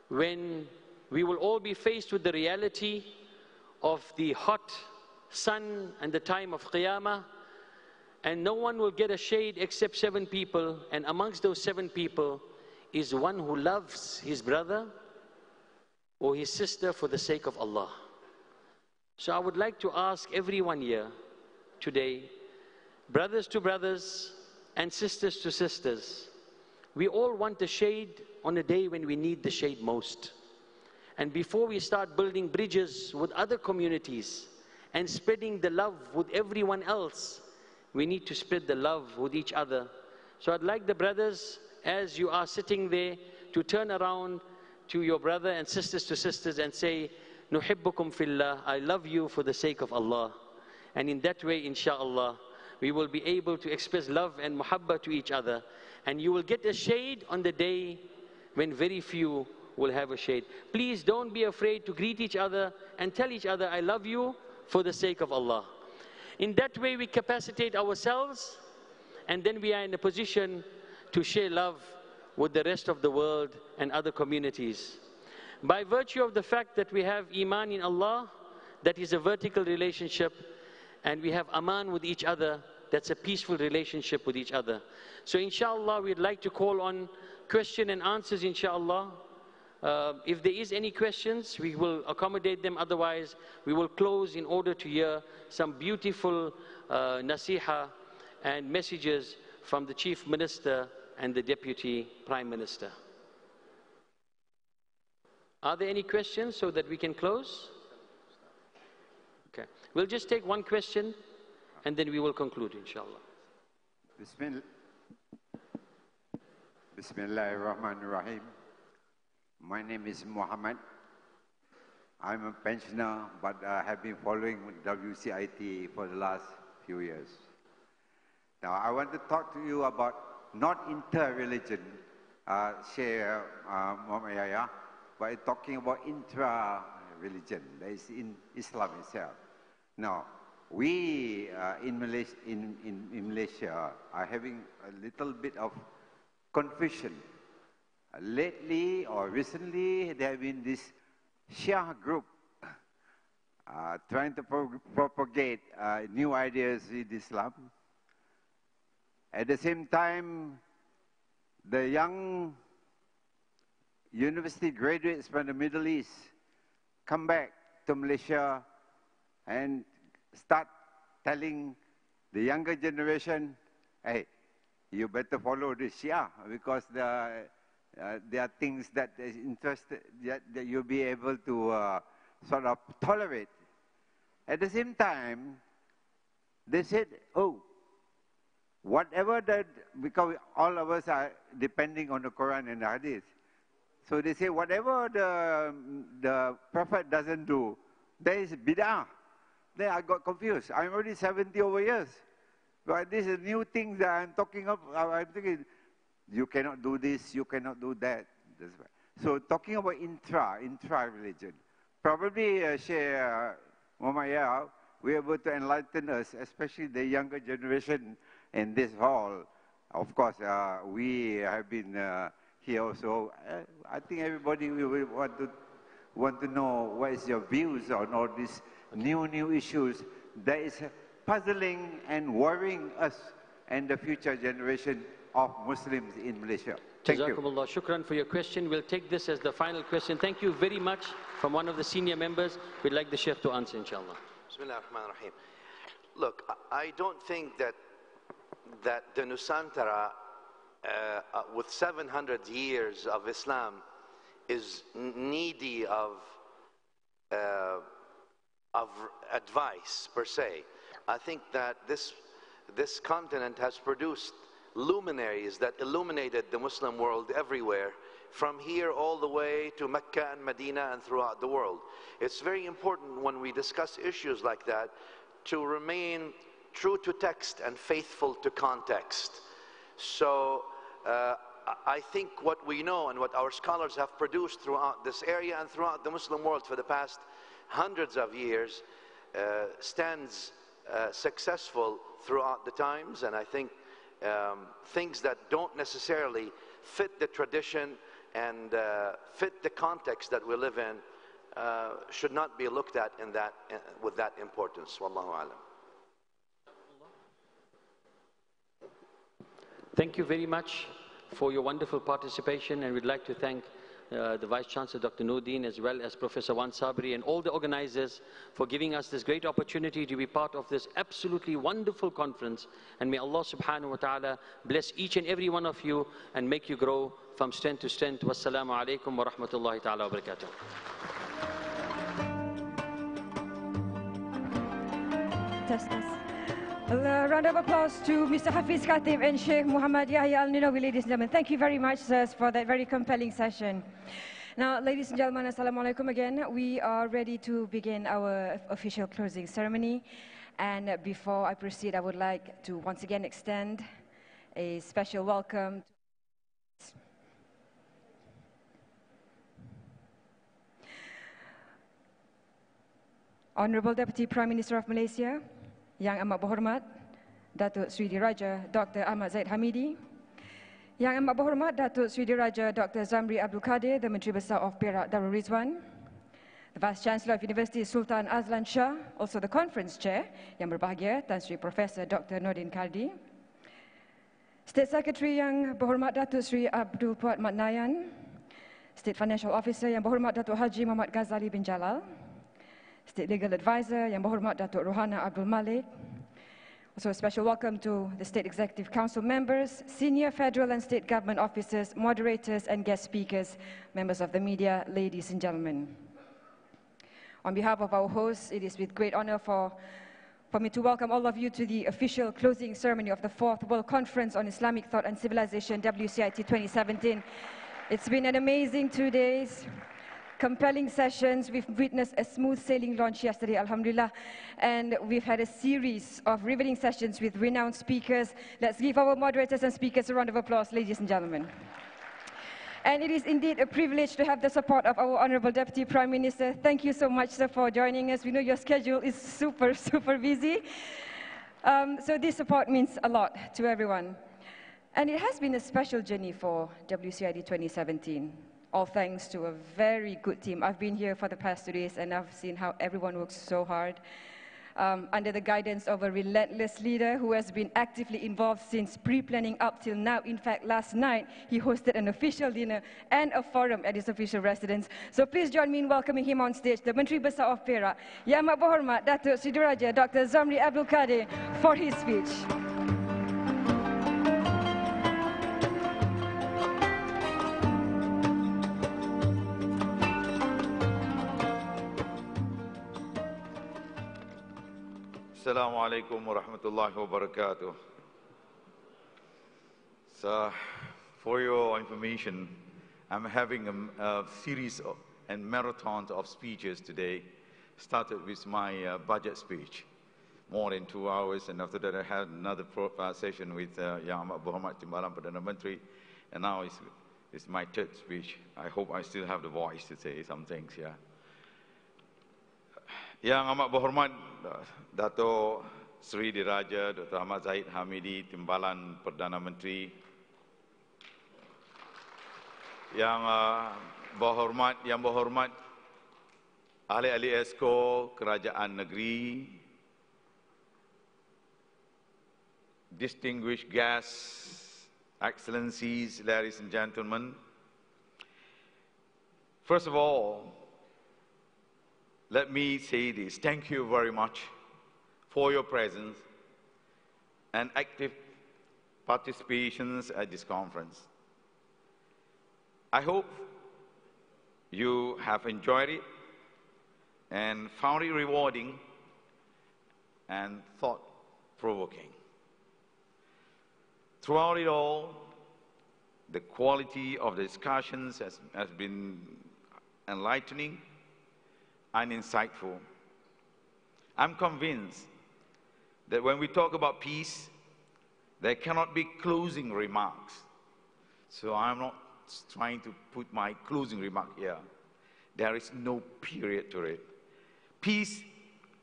when we will all be faced with the reality of the hot sun and the time of Qiyamah, and no one will get a shade except 7 people, and amongst those 7 people is one who loves his brother or his sister for the sake of Allah. So I would like to ask everyone here today, brothers to brothers and sisters to sisters, we all want the shade on a day when we need the shade most. And before we start building bridges with other communities and spreading the love with everyone else, we need to spread the love with each other. So I'd like the brothers, as you are sitting there, to turn around to your brother and sisters to sisters and say, Nuhibbukum fillah, I love you for the sake of Allah. And in that way, inshallah, we will be able to express love and muhabbah to each other. And you will get a shade on the day when very few will have a shade. Please don't be afraid to greet each other and tell each other, I love you for the sake of Allah. In that way, we capacitate ourselves, and then we are in a position to share love with the rest of the world and other communities. By virtue of the fact that we have Iman in Allah, that is a vertical relationship, and we have Aman with each other, that's a peaceful relationship with each other. So inshallah, we'd like to call on question and answers, inshallah. If there is any questions, we will accommodate them. Otherwise, we will close in order to hear some beautiful nasiha and messages from the Chief Minister and the Deputy Prime Minister. Are there any questions so that we can close? Okay. We'll just take one question and then we will conclude, inshallah.
Bismillahirrahmanirrahim. My name is Muhammad. I'm a pensioner, but I have been following WCIT for the last few years. Now, I want to talk to you about not inter-religion, share Muhammad Yahya, but talking about intra-religion, that is in Islam itself. Now, we in Malaysia are having a little bit of confusion. Lately or recently, there have been this Shia group trying to propagate new ideas in Islam. At the same time, the young university graduates from the Middle East come back to Malaysia and start telling the younger generation, hey, you better follow the Shia because there are things that is interested that you'll be able to sort of tolerate. At the same time, they said, oh, whatever that, because all of us are depending on the Quran and the Hadith. So they say, whatever the Prophet doesn't do, there is bid'ah. Then I got confused. I'm already 70 over years. But this is new things that I'm talking of. I'm thinking, you cannot do this, you cannot do that. So talking about intra-religion, probably Sheikh Muhammad Yao will be able to enlighten us, especially the younger generation in this hall. Of course, we have been here also. I think everybody will want to know what is your views on all these new issues that is puzzling and worrying us and the future generation of Muslims in Malaysia. Thank you.
Jazakumullah. Shukran for your question. We'll take this as the final question. Thank you very much from one of the senior members. We'd like the Sheikh to answer, inshallah.
Bismillah ar-Rahman ar-Rahim. Look, I don't think that the Nusantara, with 700 years of Islam, is needy of advice per se. I think that this continent has produced luminaries that illuminated the Muslim world everywhere, from here all the way to Mecca and Medina and throughout the world. It's very important when we discuss issues like that to remain true to text and faithful to context. So I think what we know and what our scholars have produced throughout this area and throughout the Muslim world for the past hundreds of years stands successful throughout the times, and I think things that don't necessarily fit the tradition and fit the context that we live in should not be looked at with that importance. Wallahu alam.
Thank you very much for your wonderful participation, and we'd like to thank the Vice Chancellor, Dr. Nuruddin, as well as Professor Wan Sabri and all the organizers for giving us this great opportunity to be part of this absolutely wonderful conference. And may Allah subhanahu wa ta'ala bless each and every one of you and make you grow from strength to strength. Wassalamu alaikum wa rahmatullahi ta'ala wa barakatuh.
A round of applause to Mr. Hafiz Khatib and Sheikh Muhammad Yahya Al-Ninawi, ladies and gentlemen. Thank you very much, sirs, for that very compelling session. Now, ladies and gentlemen, assalamu alaikum again. We are ready to begin our official closing ceremony. And before I proceed, I would like to once again extend a special welcome to Honorable Deputy Prime Minister of Malaysia, Yang Amat Berhormat Datuk Sri Diraja Dr. Ahmad Zaid Hamidi, Yang Amat Berhormat Datuk Sri Diraja Dr. Zamri Abdul Kadir, the Menteri Besar of Perak Darul Rizwan, the Vice Chancellor of University Sultan Azlan Shah, also the Conference Chair, Yang Berbahagia Tan Sri Professor Dr. Nordin Kardi, State Secretary Yang Berhormat Datuk Sri Abdul Puat Mat Nayan, State Financial Officer Yang Berhormat Datuk Haji Muhammad Ghazali bin Jalal, State Legal Advisor Yang Berhormat Datuk Rohana Abdul Malik. Also a special welcome to the State Executive Council members, senior federal and state government officers, moderators and guest speakers, members of the media, ladies and gentlemen. On behalf of our hosts, it is with great honor for me to welcome all of you to the official closing ceremony of the 4th World Conference on Islamic Thought and Civilization, WCIT 2017. It's been an amazing 2 days. Compelling sessions. We've witnessed a smooth sailing launch yesterday, alhamdulillah, and we've had a series of riveting sessions with renowned speakers. Let's give our moderators and speakers a round of applause, ladies and gentlemen. And it is indeed a privilege to have the support of our Honorable Deputy Prime Minister. Thank you so much, sir, for joining us. We know your schedule is super busy. So this support means a lot to everyone. And it has been a special journey for WCID 2017. All thanks to a very good team. I've been here for the past 2 days and I've seen how everyone works so hard under the guidance of a relentless leader who has been actively involved since pre-planning up till now. In fact, last night, he hosted an official dinner and a forum at his official residence. So please join me in welcoming him on stage, the Menteri Besar of Perak, Yang Amat Berhormat Datuk Sri Diraja Dr. Zamri Abdul Kadir, for his speech.
Assalamu alaikum wa rahmatullahi wa barakatuh. So, for your information, I'm having a series and marathons of speeches today. Started with my budget speech, more than 2 hours, and after that I had another session with Yang Amat Berhormat Timbalan Perdana Menteri, and now it's my third speech. I hope I still have the voice to say some things, yeah. Yang Amat Berhormat Dato' Sri Diraja Dr. Ahmad Zahid Hamidi Timbalan Perdana Menteri, Yang berhormat ahli-ahli Esko Kerajaan Negeri, distinguished guests, excellencies, ladies and gentlemen. First of all, let me say this. Thank you very much for your presence and active participations at this conference. I hope you have enjoyed it and found it rewarding and thought-provoking. Throughout it all, the quality of the discussions has been enlightening and insightful. I'm convinced that when we talk about peace, there cannot be closing remarks. So I'm not trying to put my closing remark here. There is no period to it. Peace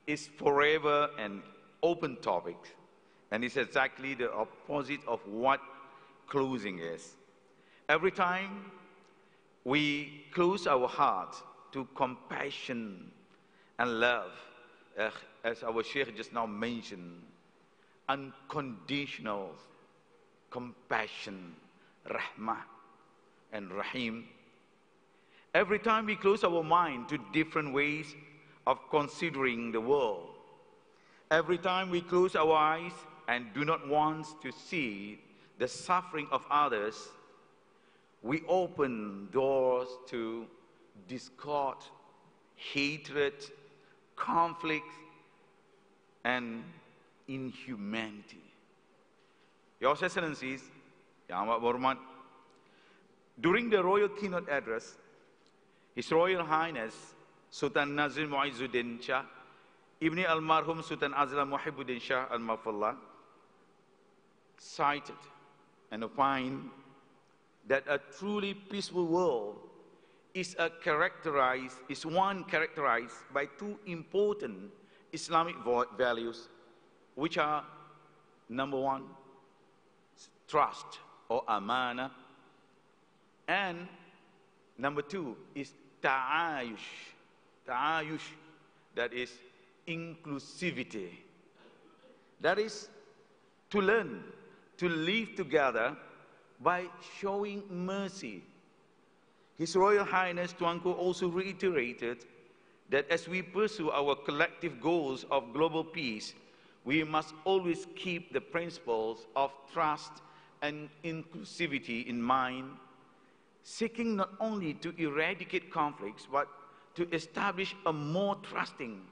is forever an open topic, and it's exactly the opposite of what closing is. Every time we close our heart to compassion and love, as our Sheikh just now mentioned, unconditional compassion, rahmah, and Rahim. Every time we close our mind to different ways of considering the world, every time we close our eyes and do not want to see the suffering of others, we open doors to discord, hatred, conflict, and inhumanity. Your Excellencies, Yang Amat Berhormat, during the royal keynote address, His Royal Highness Sultan Nazir Muizzuddin Shah, Ibni Almarhum Sultan Azlan Muhibbuddin Shah Al-Mafallah, cited and opined that a truly peaceful world is one characterized by two important Islamic values, which are, number one, trust or amana, and number two is ta'ayush, that is inclusivity. That is to learn to live together by showing mercy. His Royal Highness Tuanku also reiterated that as we pursue our collective goals of global peace, we must always keep the principles of trust and inclusivity in mind, seeking not only to eradicate conflicts, but to establish a more trusting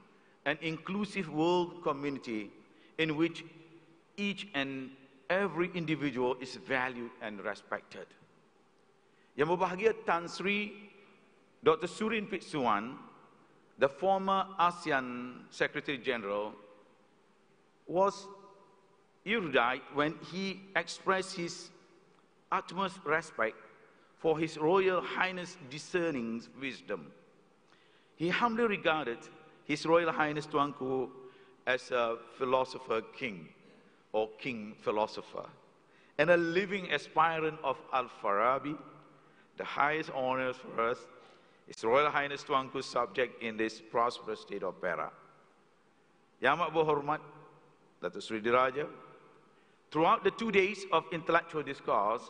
and inclusive world community in which each and every individual is valued and respected. Yang berbahagia Tan Sri Dr. Surin Pitsuwan, the former ASEAN Secretary General, was erudite when he expressed his utmost respect for His Royal Highness' discerning wisdom. He humbly regarded His Royal Highness Tuanku as a philosopher king, or king philosopher, and a living aspirant of Al-Farabi, the highest honors for us, His Royal Highness Tuanku's subject in this prosperous state of Perak. Yang Amat Berhormat Datuk Sri Diraja, throughout the 2 days of intellectual discourse,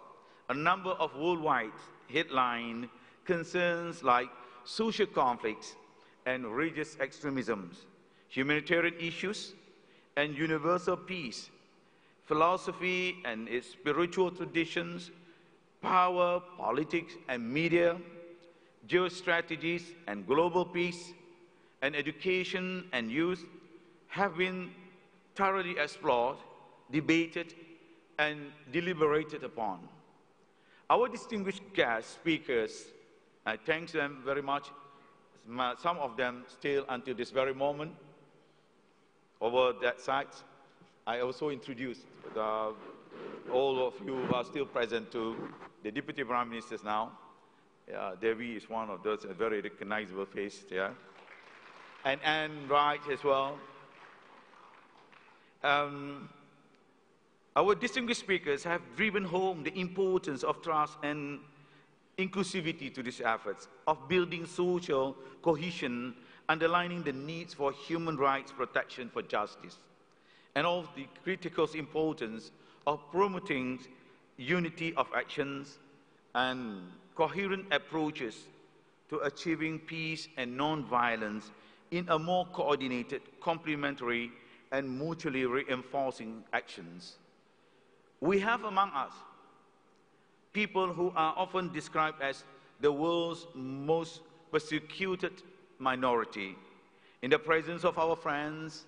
a number of worldwide headline concerns like social conflicts and religious extremisms, humanitarian issues and universal peace, philosophy and its spiritual traditions, power, politics and media, geostrategies and global peace, and education and youth have been thoroughly explored, debated, and deliberated upon. Our distinguished guest speakers, I thank them very much. Some of them still until this very moment over that side. I also introduced all of you who are still present to the Deputy Prime Ministers now. Devi is one of those, a very recognizable face there. And Anne Wright as well. Our distinguished speakers have driven home the importance of trust and inclusivity to these efforts of building social cohesion, underlining the needs for human rights protection for justice, and of the critical importance of promoting unity of actions and coherent approaches to achieving peace and non-violence in a more coordinated, complementary, and mutually reinforcing actions. We have among us people who are often described as the world's most persecuted minority. In the presence of our friends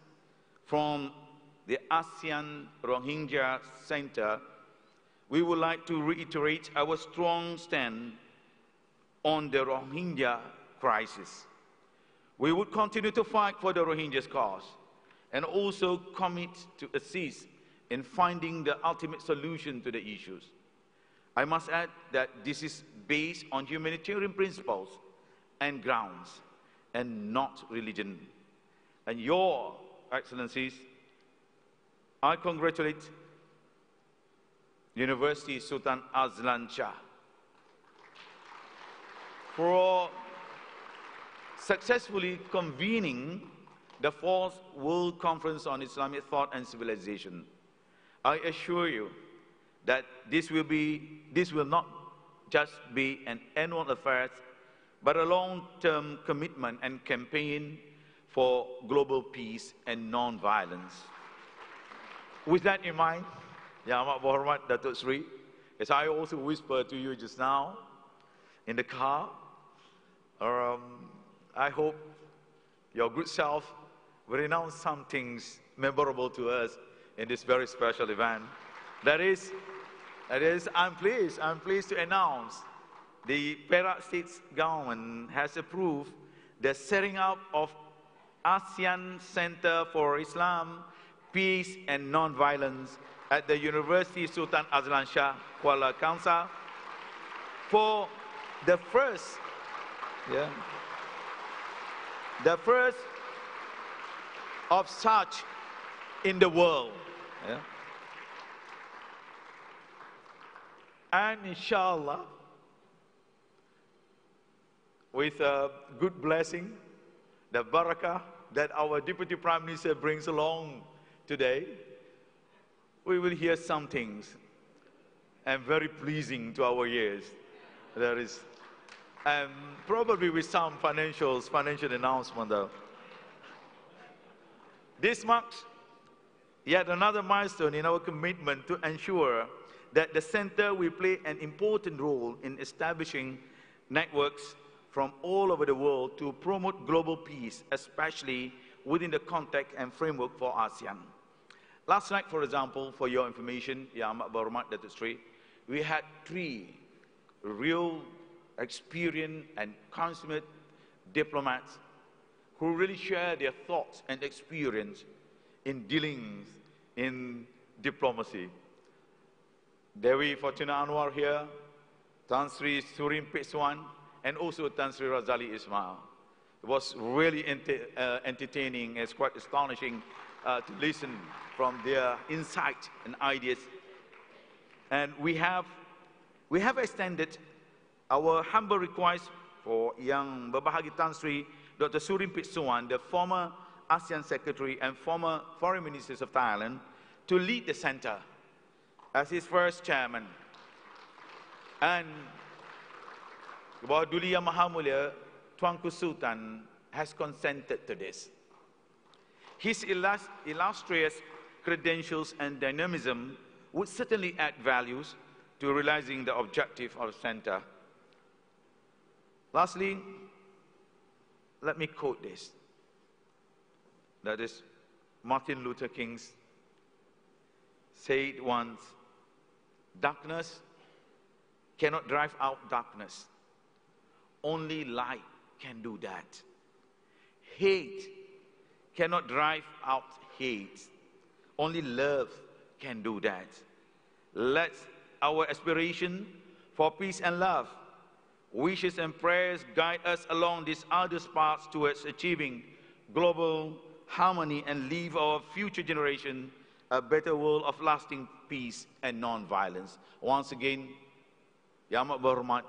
from the ASEAN Rohingya Center, we would like to reiterate our strong stand on the Rohingya crisis. We would continue to fight for the Rohingyas' cause and also commit to assist in finding the ultimate solution to the issues. I must add that this is based on humanitarian principles and grounds, and not religion. And Your Excellencies, I congratulate University Sultan Azlan Shah for successfully convening the 4th World Conference on Islamic Thought and Civilization. I assure you that this will not just be an annual affair, but a long-term commitment and campaign for global peace and non-violence. With that in mind, Yang Amat Berhormat Datuk Seri, as I also whispered to you just now in the car, I hope your good self will announce some things memorable to us in this very special event. That is, I'm pleased to announce the Perak State government has approved the setting up of ASEAN Center for Islam, Peace and Non-Violence at the University Sultan Azlan Shah, Kuala Kangsar, for the first of such in the world. Yeah. And inshallah, with a good blessing, the barakah that our Deputy Prime Minister brings along today, we will hear some things and very pleasing to our ears. There is, and probably with some financial announcement though. This marks yet another milestone in our commitment to ensure that the center will play an important role in establishing networks from all over the world to promote global peace, especially within the context and framework for ASEAN. Last night, for example, for your information, Yang Amat Berhormat Datuk Seri, we had 3 real experienced and consummate diplomats who really share their thoughts and experience in dealing in diplomacy. Dewi Fortuna Anwar here, Tan Sri Surin Pitsuan, and also Tan Sri Razali Ismail. It was really entertaining and quite astonishing to listen from their insight and ideas. And we have extended our humble request for Yang Berbahagi Tan Sri Dr. Surin Pitsuan, the former ASEAN Secretary and former Foreign Minister of Thailand, to lead the center as his first chairman. And Bawah Duli Yang Maha Mulia, Tuanku Sultan, has consented to this. His illustrious credentials and dynamism would certainly add values to realizing the objective of the center. Lastly, let me quote this. That is Martin Luther King's said once, darkness cannot drive out darkness. Only light can do that. Hate cannot drive out hate. Only love can do that. Let our aspiration for peace and love, wishes and prayers guide us along these arduous paths towards achieving global harmony and leave our future generation a better world of lasting peace and non-violence. Once again, Yang Amat Berhormat,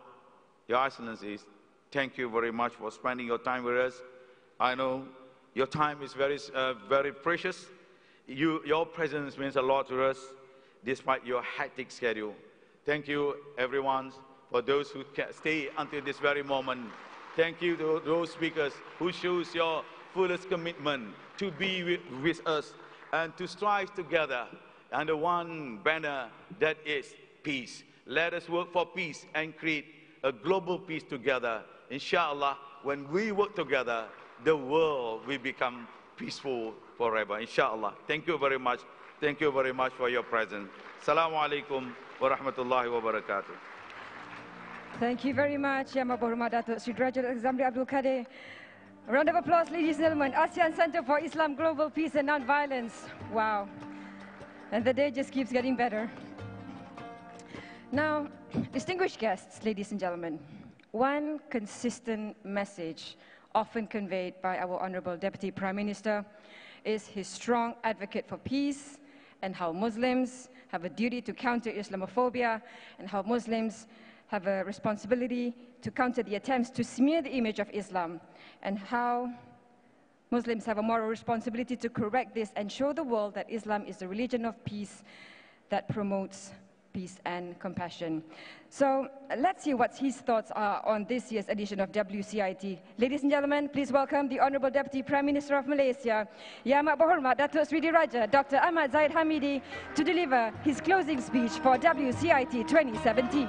Your Excellencies, thank you very much for spending your time with us. I know your time is very precious. Your presence means a lot to us, despite your hectic schedule. Thank you, everyone, for those who can stay until this very moment. Thank you to those speakers who shows your fullest commitment to be with us and to strive together under one banner, that is peace. Let us work for peace and create a global peace together. Inshallah, when we work together, the world will become peaceful forever. Inshallah. Thank you very much. Thank you very much for your presence. Assalamu alaikum wa rahmatullahi wa barakatuh.
Thank you very much, Yang Amat Berhormat Datuk Sri Dr. Zamri Abdul Kadir. A round of applause, ladies and gentlemen. ASEAN Center for Islam, Global Peace and Non-Violence. Wow. And the day just keeps getting better. Now, distinguished guests, ladies and gentlemen, one consistent message often conveyed by our Honorable Deputy Prime Minister is his strong advocate for peace and how Muslims have a duty to counter Islamophobia and how Muslims have a responsibility to counter the attempts to smear the image of Islam, and how Muslims have a moral responsibility to correct this and show the world that Islam is a religion of peace that promotes peace and compassion. So let's see what his thoughts are on this year's edition of WCIT. Ladies and gentlemen, please welcome the Honorable Deputy Prime Minister of Malaysia, Yang Amat Berhormat Datuk Sri Raja Dr. Ahmad Zahid Hamidi, to deliver his closing speech for WCIT 2017.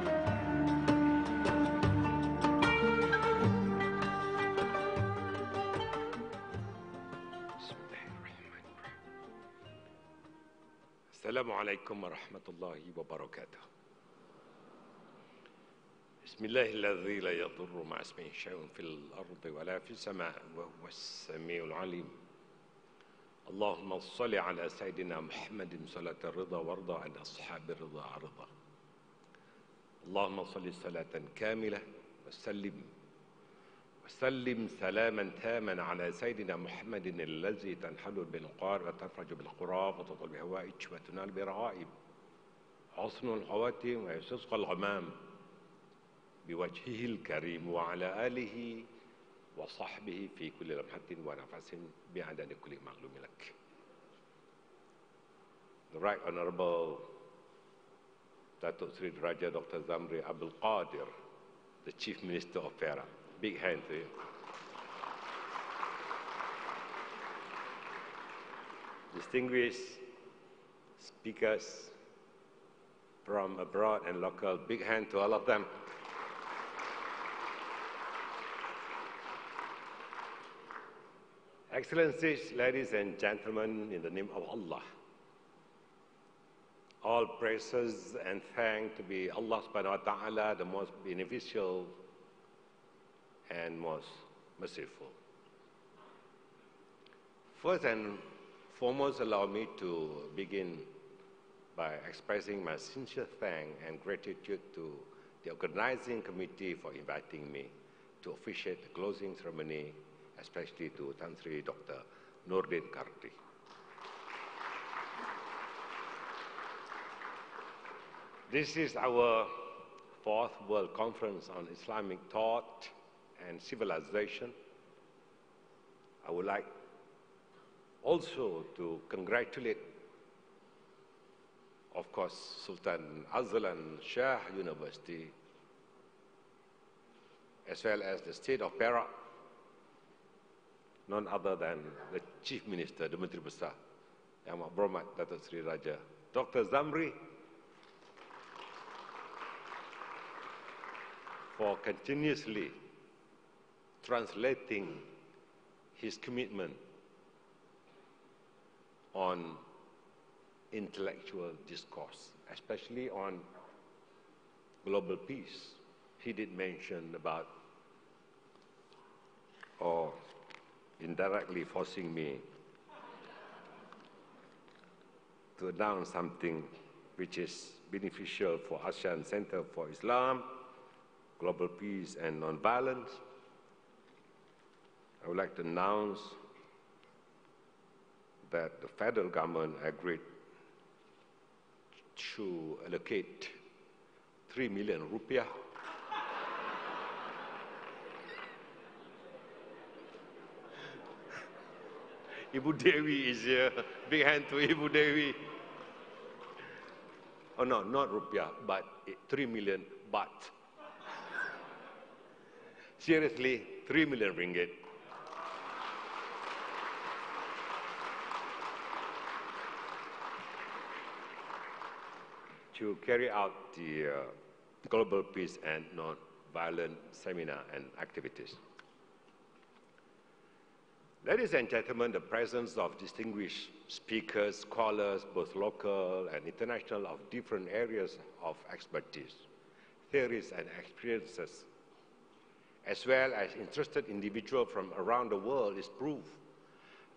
السلام عليكم ورحمة الله وبركاته. بسم الله الذي لا يضر مع اسمه شيء في الأرض ولا في السماء وهو السميع العليم. اللهم صل على سيدنا محمد صلاة الرضا وارضى عن أصحاب الرضا رضا. اللهم صل صلاة كاملة وسلم سلاما تاما على سيدنا محمد الذي تنحل بالقار وتفرج بالقراب وتطل بهوائج وتنال برغائب حسن الخواتم ويستسقى الغمام بوجهه الكريم وعلى آله وصحبه في كل لمحة ونفس بعدد كل معلوم لك. The Right Honorable Datuk Sri Raja Dr. Zamri Abdul Qadir, the Chief Minister of Perak. Big hand to you. Distinguished speakers from abroad and local, big hand to all of them. Excellencies, ladies and gentlemen, in the name of Allah, all praises and thanks to be Allah subhanahu wa ta'ala, the most beneficial and most merciful. First and foremost, allow me to begin by expressing my sincere thanks and gratitude to the organizing committee for inviting me to officiate the closing ceremony, especially to Tan Sri Dr. Nordin Karti. This is our fourth World Conference on Islamic Thought and Civilization. I would like also to congratulate, of course, Sultan Azlan Shah University, as well as the State of Perak, none other than the Chief Minister, the Menteri Besar, Yang Amat Berhormat Datuk Sri Raja Dr. Zamri, for continuously translating his commitment on intellectual discourse, especially on global peace. He did mention about, or indirectly forcing me to announce something which is beneficial for ASEAN Center for Islam, Global Peace and Nonviolence. I would like to announce that the federal government agreed to allocate 3 million rupiah Ibu Dewi is here. Big hand to Ibu Dewi. Oh no, not rupiah, but 3 million baht. Seriously, 3 million ringgit. To carry out the Global Peace and Non-Violent Seminar and activities. Ladies and gentlemen, the presence of distinguished speakers, scholars, both local and international, of different areas of expertise, theories and experiences, as well as interested individuals from around the world, is proof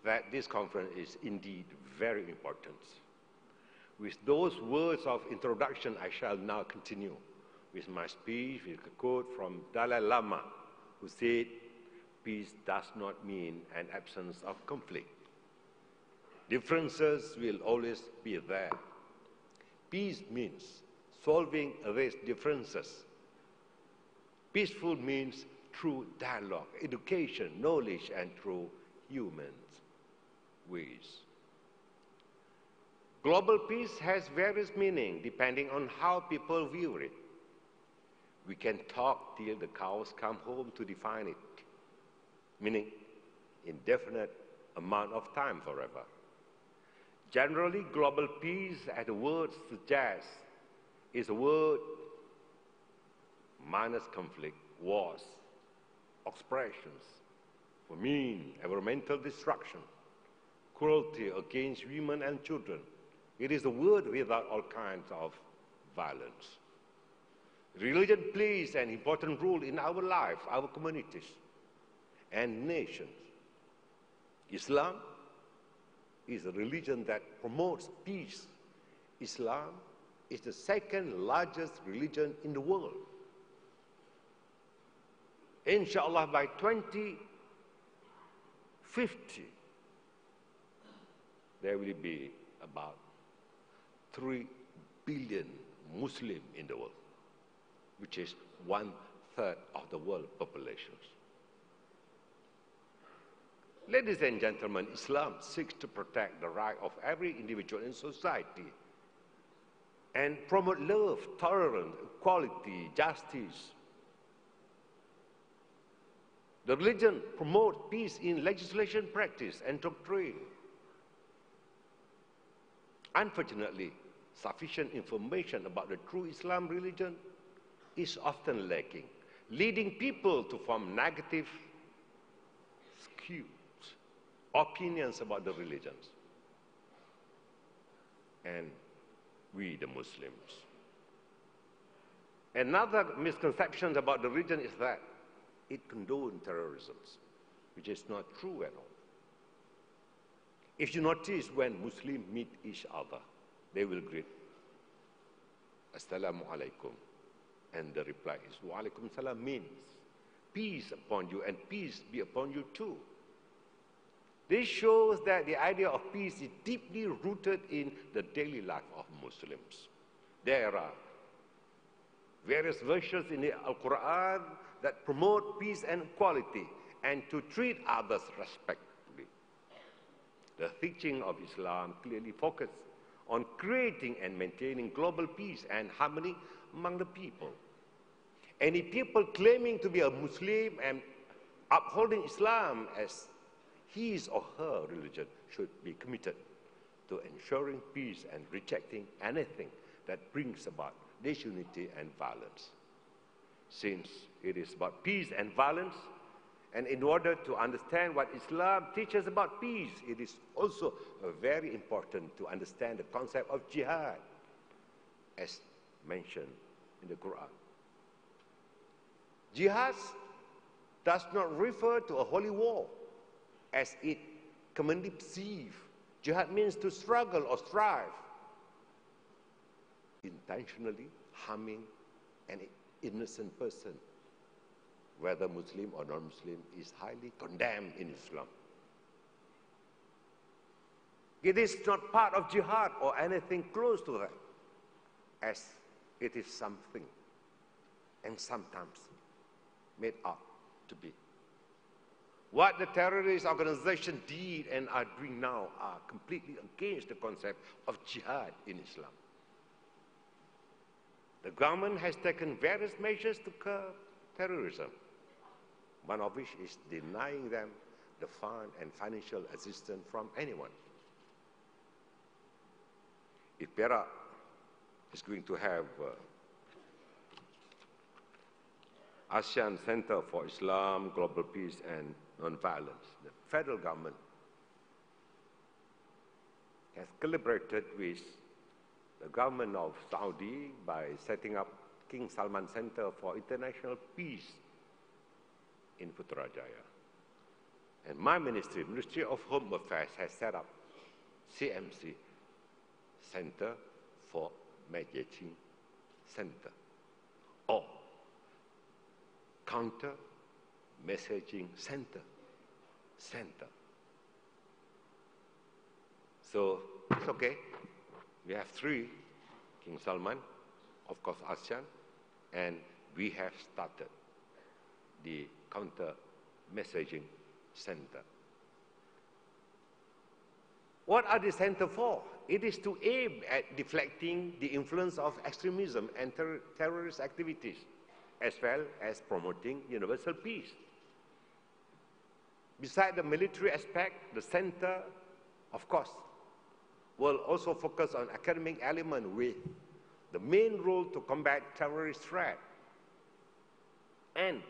that this conference is indeed very important. With those words of introduction, I shall now continue with my speech with a quote from Dalai Lama, who said, "Peace does not mean an absence of conflict. Differences will always be there. Peace means solving these differences. Peaceful means through dialogue, education, knowledge, and through human ways." Global peace has various meanings depending on how people view it. We can talk till the cows come home to define it, meaning indefinite amount of time forever. Generally, global peace, as the word suggests, is a word minus conflict, wars, oppressions, famine, environmental destruction, cruelty against women and children. It is a word without all kinds of violence. Religion plays an important role in our life, our communities, and nations. Islam is a religion that promotes peace. Islam is the second largest religion in the world. Inshallah, by 2050, there will be about 3 billion Muslims in the world, which is 1/3 of the world population. Ladies and gentlemen, Islam seeks to protect the right of every individual in society and promote love, tolerance, equality, justice. The religion promotes peace in legislation, practice, and doctrine. Unfortunately, sufficient information about the true Islam religion is often lacking, leading people to form negative, skewed opinions about the religions. And we, the Muslims. Another misconception about the religion is that it condones terrorism, which is not true at all. If you notice, when Muslims meet each other, they will greet, "Assalamu alaikum." And the reply is, "Wa alaikum salam," means peace upon you and peace be upon you too. This shows that the idea of peace is deeply rooted in the daily life of Muslims. There are various verses in the Al-Quran that promote peace and equality and to treat others respectfully. The teaching of Islam clearly focuses on creating and maintaining global peace and harmony among the people. Any people claiming to be a Muslim and upholding Islam as his or her religion should be committed to ensuring peace and rejecting anything that brings about disunity and violence. Since it is about peace and violence, And in order to understand what Islam teaches about peace, it is also very important to understand the concept of jihad, as mentioned in the Quran. Jihad does not refer to a holy war, as it commonly perceived. Jihad means to struggle or strive, intentionally harming an innocent person, whether Muslim or non-Muslim, is highly condemned in Islam. It is not part of jihad or anything close to that, as it is something and sometimes made out to be. What the terrorist organization did and are doing now are completely against the concept of jihad in Islam. The government has taken various measures to curb terrorism, one of which is denying them the fund and financial assistance from anyone. If Perak is going to have ASEAN Center for Islam, Global Peace and Non-Violence, the federal government has collaborated with the government of Saudi by setting up King Salman Center for International Peace in Putrajaya. And my ministry, Ministry of Home Affairs, has set up CMC, Center for Mediating Center, or Counter Messaging Center. So it's okay. We have 3, King Salman, of course ASEAN, and we have started the Counter Messaging Center. What are the center for? It is to aim at deflecting the influence of extremism and terrorist activities, as well as promoting universal peace. Besides the military aspect, the center, of course, will also focus on academic element with the main role to combat terrorist threat and,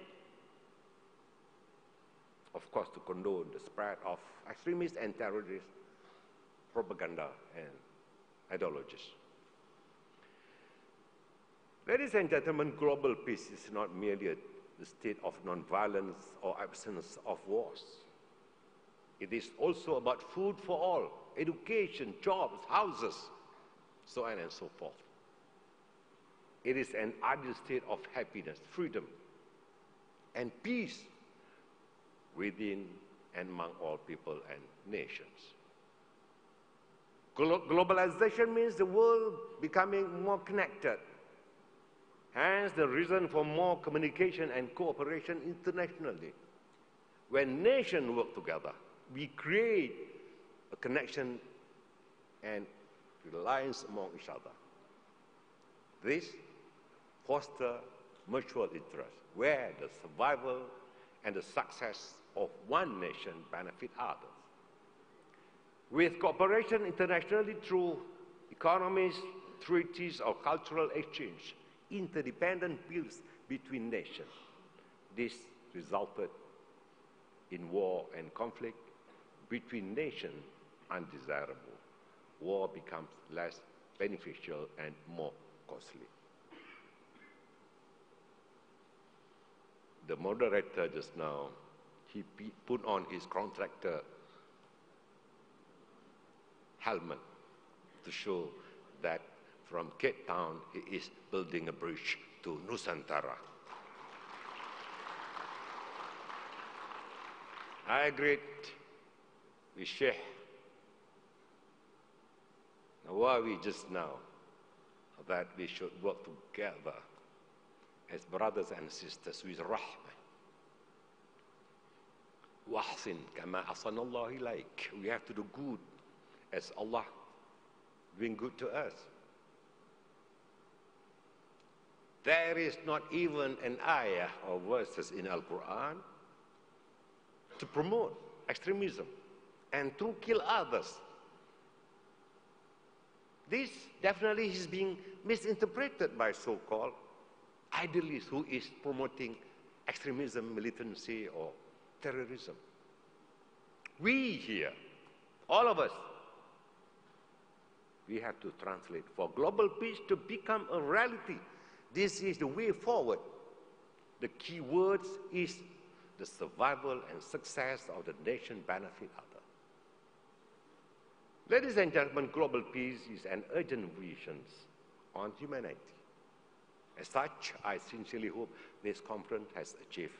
of course, to condone the spread of extremist and terrorist propaganda and ideologies. Ladies and gentlemen, global peace is not merely the state of non-violence or absence of wars. It is also about food for all, education, jobs, houses, so on and so forth. It is an ideal state of happiness, freedom, and peace within and among all people and nations. Globalization means the world becoming more connected. Hence, the reason for more communication and cooperation internationally. When nations work together, we create a connection and reliance among each other. This fosters mutual interest, where the survival and the success of one nation benefit others. With cooperation internationally through economies, treaties, or cultural exchange, interdependent peace between nations. This resulted in war and conflict between nations undesirable. War becomes less beneficial and more costly. The moderator just now, he put on his contractor helmet to show that from Cape Town, he is building a bridge to Nusantara. I agreed with Sheikh Nawawi just now that we should work together as brothers and sisters with rahmah. Wahsin kama ahsanallahu ilaik. We have to do good as Allah doing good to us. There is not even an ayah or verses in Al-Quran to promote extremism and to kill others. This definitely is being misinterpreted by so-called idealists who is promoting extremism, militancy, or terrorism. We here, all of us, we have to translate for global peace to become a reality. This is the way forward. The key words is the survival and success of the nation benefit other. Ladies and gentlemen, global peace is an urgent vision on humanity. As such, I sincerely hope this conference has achieved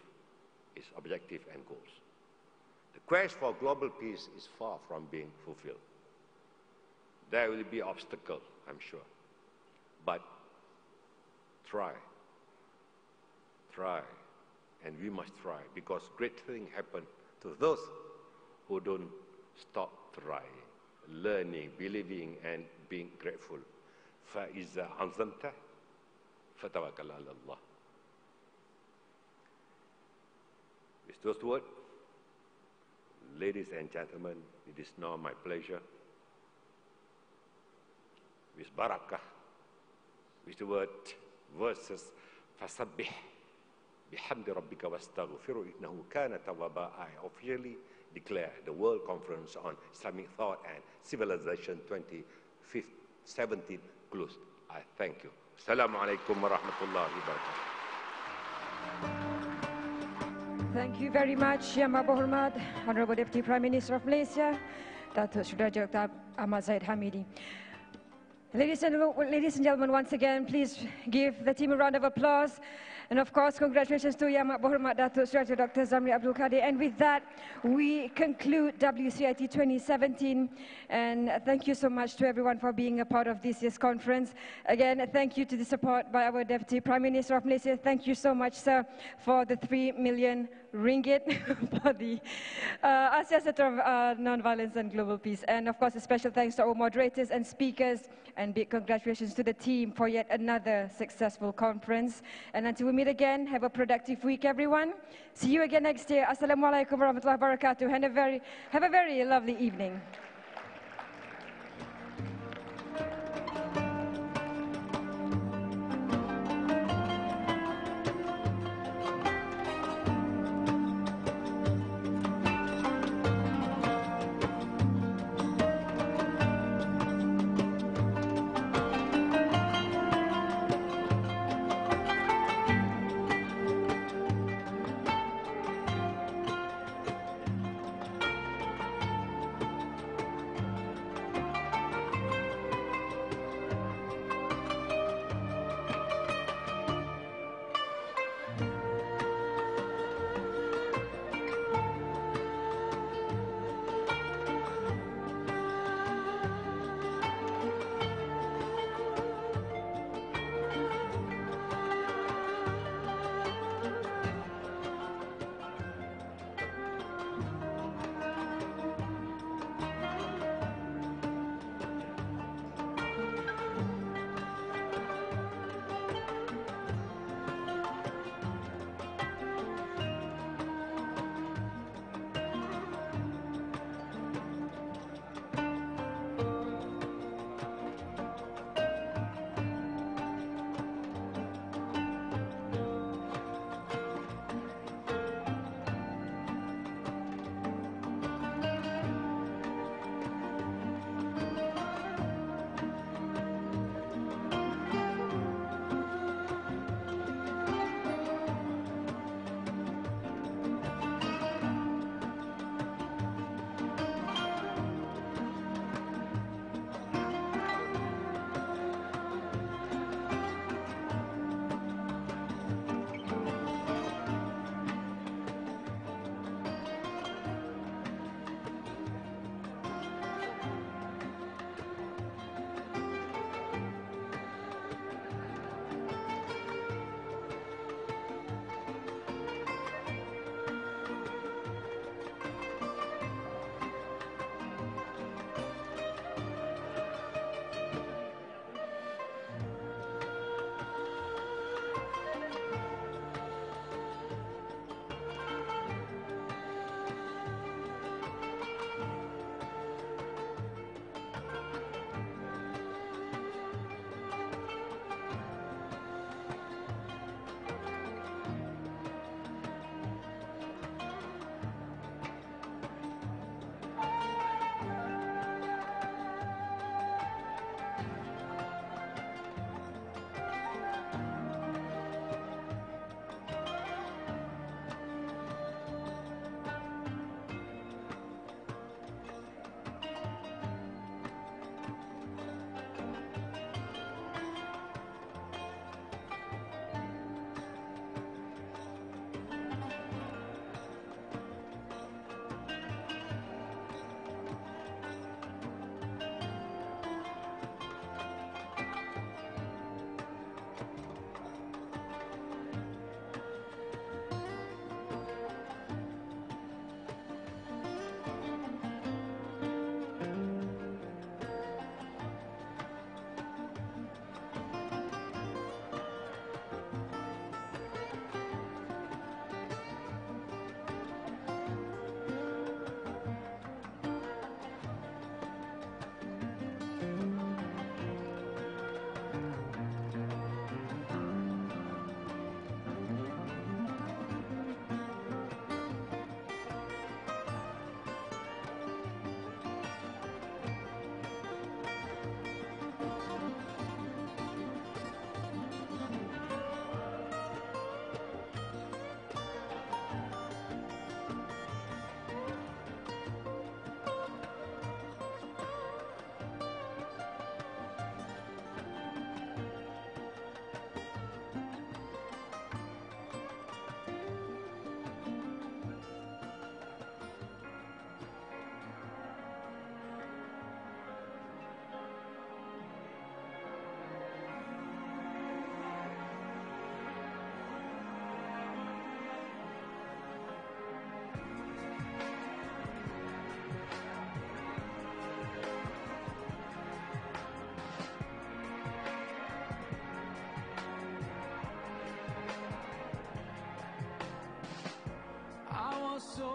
its objective and goals. The quest for global peace is far from being fulfilled. There will be obstacles, I'm sure. But try, and we must try, because great things happen to those who don't stop trying, learning, believing, and being grateful. فَإِذَا عَزَمْتَ فَتَوَكَّلْ عَلَى اللَّهِ. With those words, ladies and gentlemen, it is now my pleasure, with barakah, with the word verses, فَسَبِّحْ بِحَمْدِ رَبِّكَ وَاسْتَغْفِرُ إِنَّهُ كَانَ تَوَّابًا. I officially declare the World Conference on Islamic Thought and Civilization 2017 closed. I thank you. Assalamu alaikum wa rahmatullahi wa barakatuh.
Thank you very much, Yang Amat Berhormat, Honorable Deputy Prime Minister of Malaysia, Datuk Sri Dr. Dr. Ahmad Zahid Hamidi. Ladies and gentlemen, once again, please give the team a round of applause. And of course, congratulations to Yang Amat Berhormat Datuk Sri Dr. Zamri Abdul Kadir. And with that, we conclude WCIT 2017. And thank you so much to everyone for being a part of this year's conference. Again, thank you to the support by our Deputy Prime Minister of Malaysia. Thank you so much, sir, for the 3 million ringgit for the ASEAN Center of Nonviolence and Global Peace. And of course, a special thanks to our moderators and speakers, and big congratulations to the team for yet another successful conference. And until we meet again, have a productive week, everyone. See you again next year. Assalamualaikum warahmatullahi wabarakatuh. And have a very lovely evening.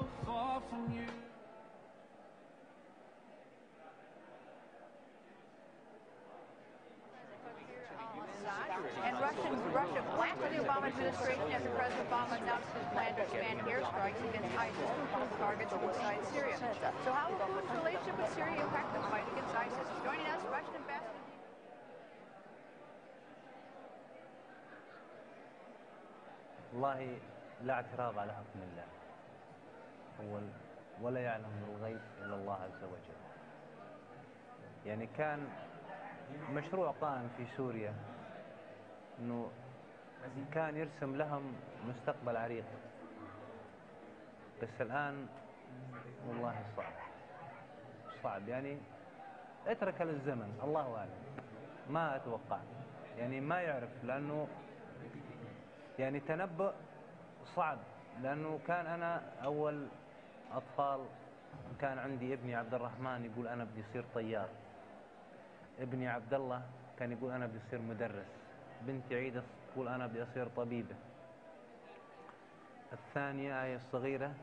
so far from you.
And Russia blasted the Obama administration after President Obama announced his plan to expand airstrikes against ISIS targets inside Syria. So how will Putin's relationship with Syria impact the fight against ISIS? Joining us, Russian Ambassador.
والله لا اعتراض على حكم الله ولا يعلم الغيب إلا الله عز وجل. يعني كان مشروع قائم في سوريا أنه كان يرسم لهم مستقبل عريق، بس الآن والله صعب يعني اترك للزمن، الله أعلم، ما أتوقع يعني ما يعرف، لأنه يعني تنبؤ صعب، لأنه كان أنا أول أطفال كان عندي ابني عبد الرحمن يقول أنا بدي أصير طيار، ابني عبد الله كان يقول أنا بدي أصير مدرس، بنتي عيدة تقول أنا بدي أصير طبيبة، الثانية آية الصغيرة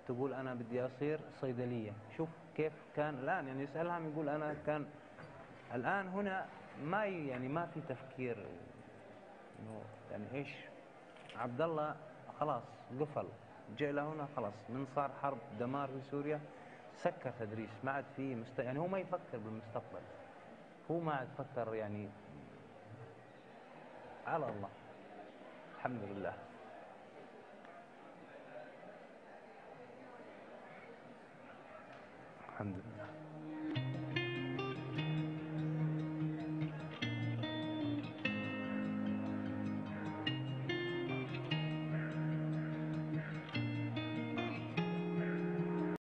تقول أنا بدي أصير صيدلية. شوف كيف كان الآن، يعني يسألهم يقول أنا كان الآن هنا ما في تفكير إنه يعني إيش. عبد الله خلاص قفل، جاء له هنا خلاص من صار حرب دمار في سوريا سكر تدريس، ما عاد فيه يعني هو ما يفكر بالمستقبل، هو ما عاد فكر يعني على الله. الحمد لله. الحمد لله.